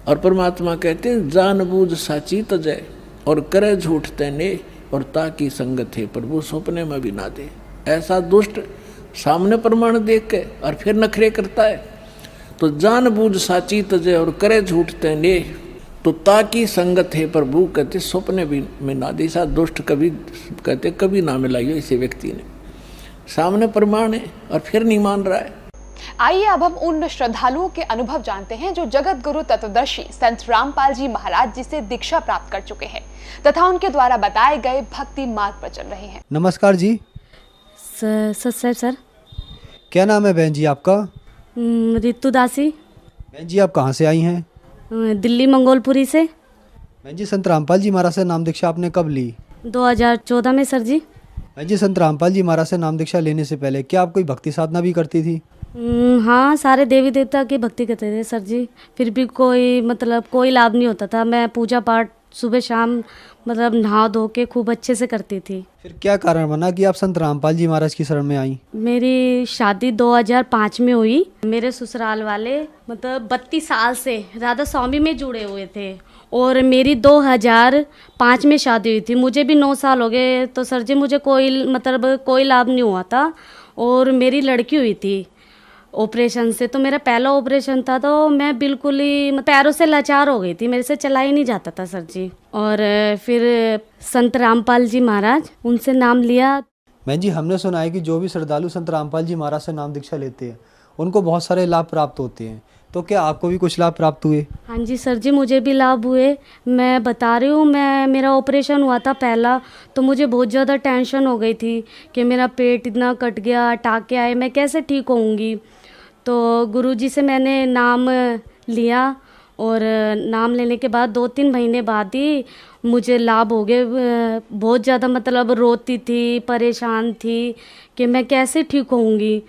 और परमात्मा कहते हैं, जानबूझ साची तजय और करे झूठ तैने, और ताकि संगत है प्रभु सपने में भी ना दे। ऐसा दुष्ट सामने प्रमाण देख के और फिर नखरे करता है। तो जानबूझ साची तजय और करे झूठ तैने, तो ताकि संगत है प्रभु कहते सपने भी में ना दे। ऐसा दुष्ट कभी कहते कभी ना मिलाइयो इसे व्यक्ति ने। सामने प्रमाण है और फिर नहीं मान रहा है। आइए अब हम उन श्रद्धालुओं के अनुभव जानते हैं जो जगत गुरु तत्वदर्शी संत रामपाल जी महाराज जी से दीक्षा प्राप्त कर चुके हैं तथा उनके द्वारा बताए गए भक्ति मार्ग पर चल रहे हैं। नमस्कार जी। सर क्या नाम है बहन जी आपका? रितु दासी। बहन जी आप कहाँ से आई हैं? दिल्ली मंगोलपुरी से। बहन जी संत रामपाल जी महाराज से नाम दीक्षा आपने कब ली? 2014 में सर जी। बहन जी संत रामपाल जी महाराज से नाम दीक्षा लेने से पहले क्या आप कोई भक्ति साधना भी करती थी? हाँ, सारे देवी देवता की भक्ति करते थे सर जी, फिर भी कोई लाभ नहीं होता था। मैं पूजा पाठ सुबह शाम नहा धो के खूब अच्छे से करती थी। फिर क्या कारण बना कि आप संत रामपाल जी महाराज की शरण में आई? मेरी शादी 2005 में हुई। मेरे ससुराल वाले 32 साल से राधा स्वामी में जुड़े हुए थे और मेरी 2005 में शादी हुई थी। मुझे भी 9 साल हो गए। तो सर जी मुझे कोई लाभ नहीं हुआ था और मेरी लड़की हुई थी ऑपरेशन से। तो मेरा पहला ऑपरेशन था, तो मैं बिल्कुल ही पैरों से लाचार हो गई थी, मेरे से चला ही नहीं जाता था सर जी। और फिर संत रामपाल जी महाराज, उनसे नाम लिया। बहन जी हमने सुना है कि जो भी श्रद्धालु संत रामपाल जी महाराज से नाम दीक्षा लेते हैं उनको बहुत सारे लाभ प्राप्त होते हैं, तो क्या आपको भी कुछ लाभ प्राप्त हुए? हाँ जी सर जी, मुझे भी लाभ हुए। मैं बता रही हूँ, मेरा ऑपरेशन हुआ था पहला, तो मुझे बहुत ज़्यादा टेंशन हो गई थी कि मेरा पेट इतना कट गया, टाँके आए, मैं कैसे ठीक होऊंगी। तो गुरुजी से मैंने नाम लिया और नाम लेने के बाद 2-3 महीने बाद ही मुझे लाभ हो गए। बहुत ज़्यादा मतलब रोती थी, परेशान थी कि मैं कैसे ठीक होऊंगी।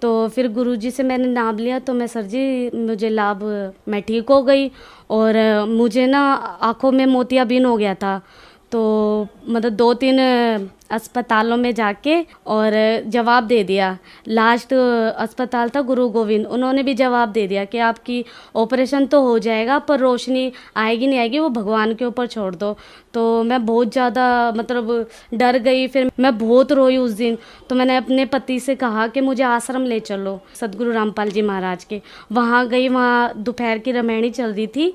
तो फिर गुरुजी से मैंने नाम लिया तो मैं सर जी मुझे लाभ, मैं ठीक हो गई। और मुझे ना आँखों में मोतियाबिंद हो गया था, तो मतलब 2-3 अस्पतालों में जाके और जवाब दे दिया। लास्ट अस्पताल था गुरु गोविंद, उन्होंने भी जवाब दे दिया कि आपकी ऑपरेशन तो हो जाएगा पर रोशनी आएगी नहीं आएगी वो भगवान के ऊपर छोड़ दो। तो मैं बहुत ज़्यादा मतलब डर गई। फिर मैं बहुत रोई उस दिन। तो मैंने अपने पति से कहा कि मुझे आश्रम ले चलो सदगुरु रामपाल जी महाराज के। वहाँ गई, वहाँ दोपहर की रामायणी चल रही थी।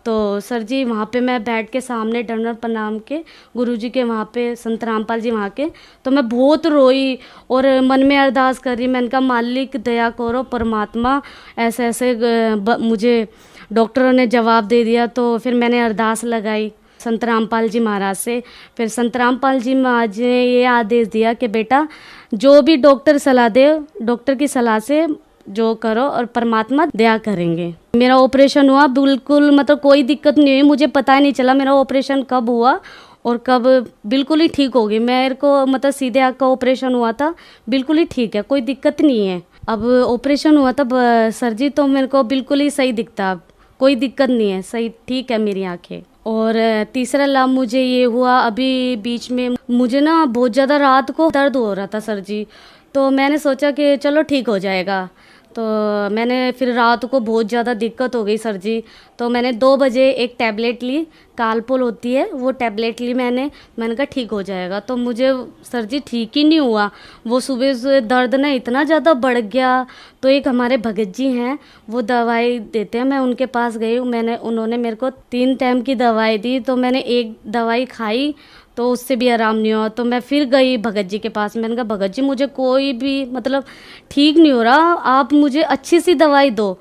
तो सर जी वहाँ पे मैं बैठ के सामने दंडवत प्रणाम के गुरुजी के वहाँ पे संत रामपाल जी वहाँ के, तो मैं बहुत रोई और मन में अरदास कर रही। मैंने कहा मालिक दया करो परमात्मा, ऐसे ऐसे मुझे डॉक्टरों ने जवाब दे दिया। तो फिर मैंने अरदास लगाई संत रामपाल जी महाराज से। फिर संत रामपाल जी महाराज ने ये आदेश दिया कि बेटा जो भी डॉक्टर सलाह दे, डॉक्टर की सलाह से जो करो और परमात्मा दया करेंगे। मेरा ऑपरेशन हुआ बिल्कुल, मतलब कोई दिक्कत नहीं हुई। मुझे पता ही नहीं चला मेरा ऑपरेशन कब हुआ और कब बिल्कुल ही ठीक हो गई। मेरे को मतलब सीधे आँख का ऑपरेशन हुआ था, बिल्कुल ही ठीक है, कोई दिक्कत नहीं है। अब ऑपरेशन हुआ तब सर जी तो मेरे को बिल्कुल ही सही दिखता, अब कोई दिक्कत नहीं है, सही ठीक है मेरी आँखें। और तीसरा लाभ मुझे ये हुआ, अभी बीच में मुझे ना बहुत ज़्यादा रात को दर्द हो रहा था सर जी। तो मैंने सोचा कि चलो ठीक हो जाएगा। तो मैंने फिर रात को बहुत ज़्यादा दिक्कत हो गई सर जी। तो मैंने 2 बजे एक टैबलेट ली, कालपोल होती है वो टैबलेट ली मैंने कहा ठीक हो जाएगा। तो मुझे सर जी ठीक ही नहीं हुआ। वो सुबह से दर्द ना इतना ज़्यादा बढ़ गया। तो एक हमारे भगत जी हैं, वो दवाई देते हैं, मैं उनके पास गई। उन्होंने मेरे को 3 टाइम की दवाई दी। तो मैंने एक दवाई खाई तो उससे भी आराम नहीं हुआ। तो मैं फिर गई भगत जी के पास। मैंने कहा भगत जी मुझे कोई भी मतलब ठीक नहीं हो रहा, आप मुझे अच्छी सी दवाई दो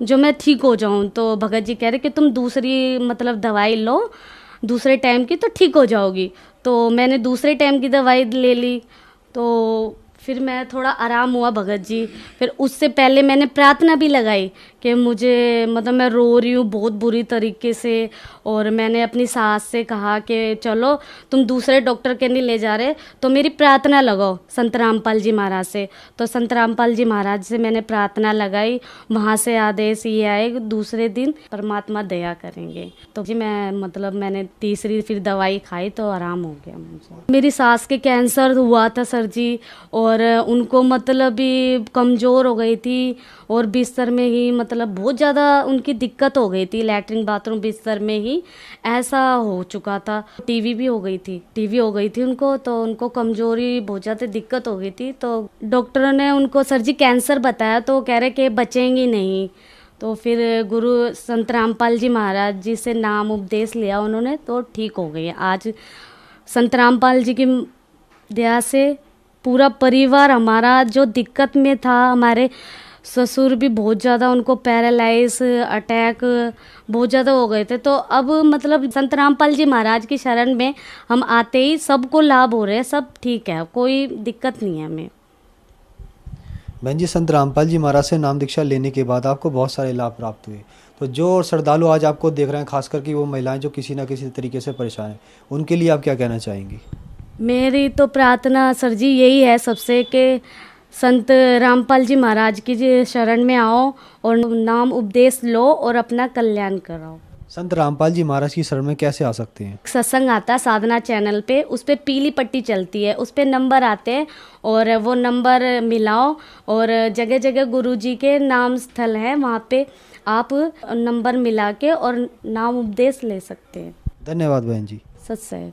जो मैं ठीक हो जाऊं। तो भगत जी कह रहे कि तुम दूसरी मतलब दवाई लो दूसरे टाइम की तो ठीक हो जाओगी। तो मैंने दूसरे टाइम की दवाई ले ली तो फिर मैं थोड़ा आराम हुआ भगत जी। फिर उससे पहले मैंने प्रार्थना भी लगाई कि मुझे मतलब मैं रो रही हूँ बहुत बुरी तरीके से। और मैंने अपनी सास से कहा कि चलो तुम दूसरे डॉक्टर के नहीं ले जा रहे तो मेरी प्रार्थना लगाओ संत रामपाल जी महाराज से। तो संत रामपाल जी महाराज से मैंने प्रार्थना लगाई, वहाँ से आदेश ये आए दूसरे दिन परमात्मा दया करेंगे। तो जी मैंने तीसरी फिर दवाई खाई तो आराम हो गया मुझे। मेरी सास के कैंसर हुआ था सर जी, और उनको मतलब भी कमज़ोर हो गई थी और बिस्तर में ही मतलब बहुत ज़्यादा उनकी दिक्कत हो गई थी, लैट्रिन बाथरूम बिस्तर में ही ऐसा हो चुका था। टीवी हो गई थी उनको, तो उनको कमज़ोरी बहुत ज़्यादा दिक्कत हो गई थी। तो डॉक्टरों ने उनको सर जी कैंसर बताया तो कह रहे कि बचेंगी नहीं। तो फिर गुरु संत रामपाल जी महाराज जी से नाम उपदेश लिया उन्होंने तो ठीक हो गई। आज संत रामपाल जी की दया से पूरा परिवार हमारा जो दिक्कत में था, हमारे ससुर भी बहुत ज़्यादा उनको पैरालाइज अटैक बहुत ज़्यादा हो गए थे। तो अब मतलब संत रामपाल जी महाराज की शरण में हम आते ही सबको लाभ हो रहे हैं, सब ठीक है, कोई दिक्कत नहीं है हमें। बहन जी, संत रामपाल जी महाराज से नाम दीक्षा लेने के बाद आपको बहुत सारे लाभ प्राप्त हुए। तो जो श्रद्धालु आज आपको देख रहे हैं, खासकर कि वो महिलाएं जो किसी न किसी तरीके से परेशान हैं, उनके लिए आप क्या कहना चाहेंगी? मेरी तो प्रार्थना सर जी यही है सबसे कि संत रामपाल जी महाराज की शरण में आओ और नाम उपदेश लो और अपना कल्याण कराओ। संत रामपाल जी महाराज की शरण में कैसे आ सकते हैं? सत्संग आता है साधना चैनल पे, उस पर पीली पट्टी चलती है, उस पर नंबर आते हैं और वो नंबर मिलाओ और जगह जगह गुरुजी के नाम स्थल हैं, वहाँ पे आप नंबर मिला के और नाम उपदेश ले सकते हैं। धन्यवाद बहन जी। सत्संग।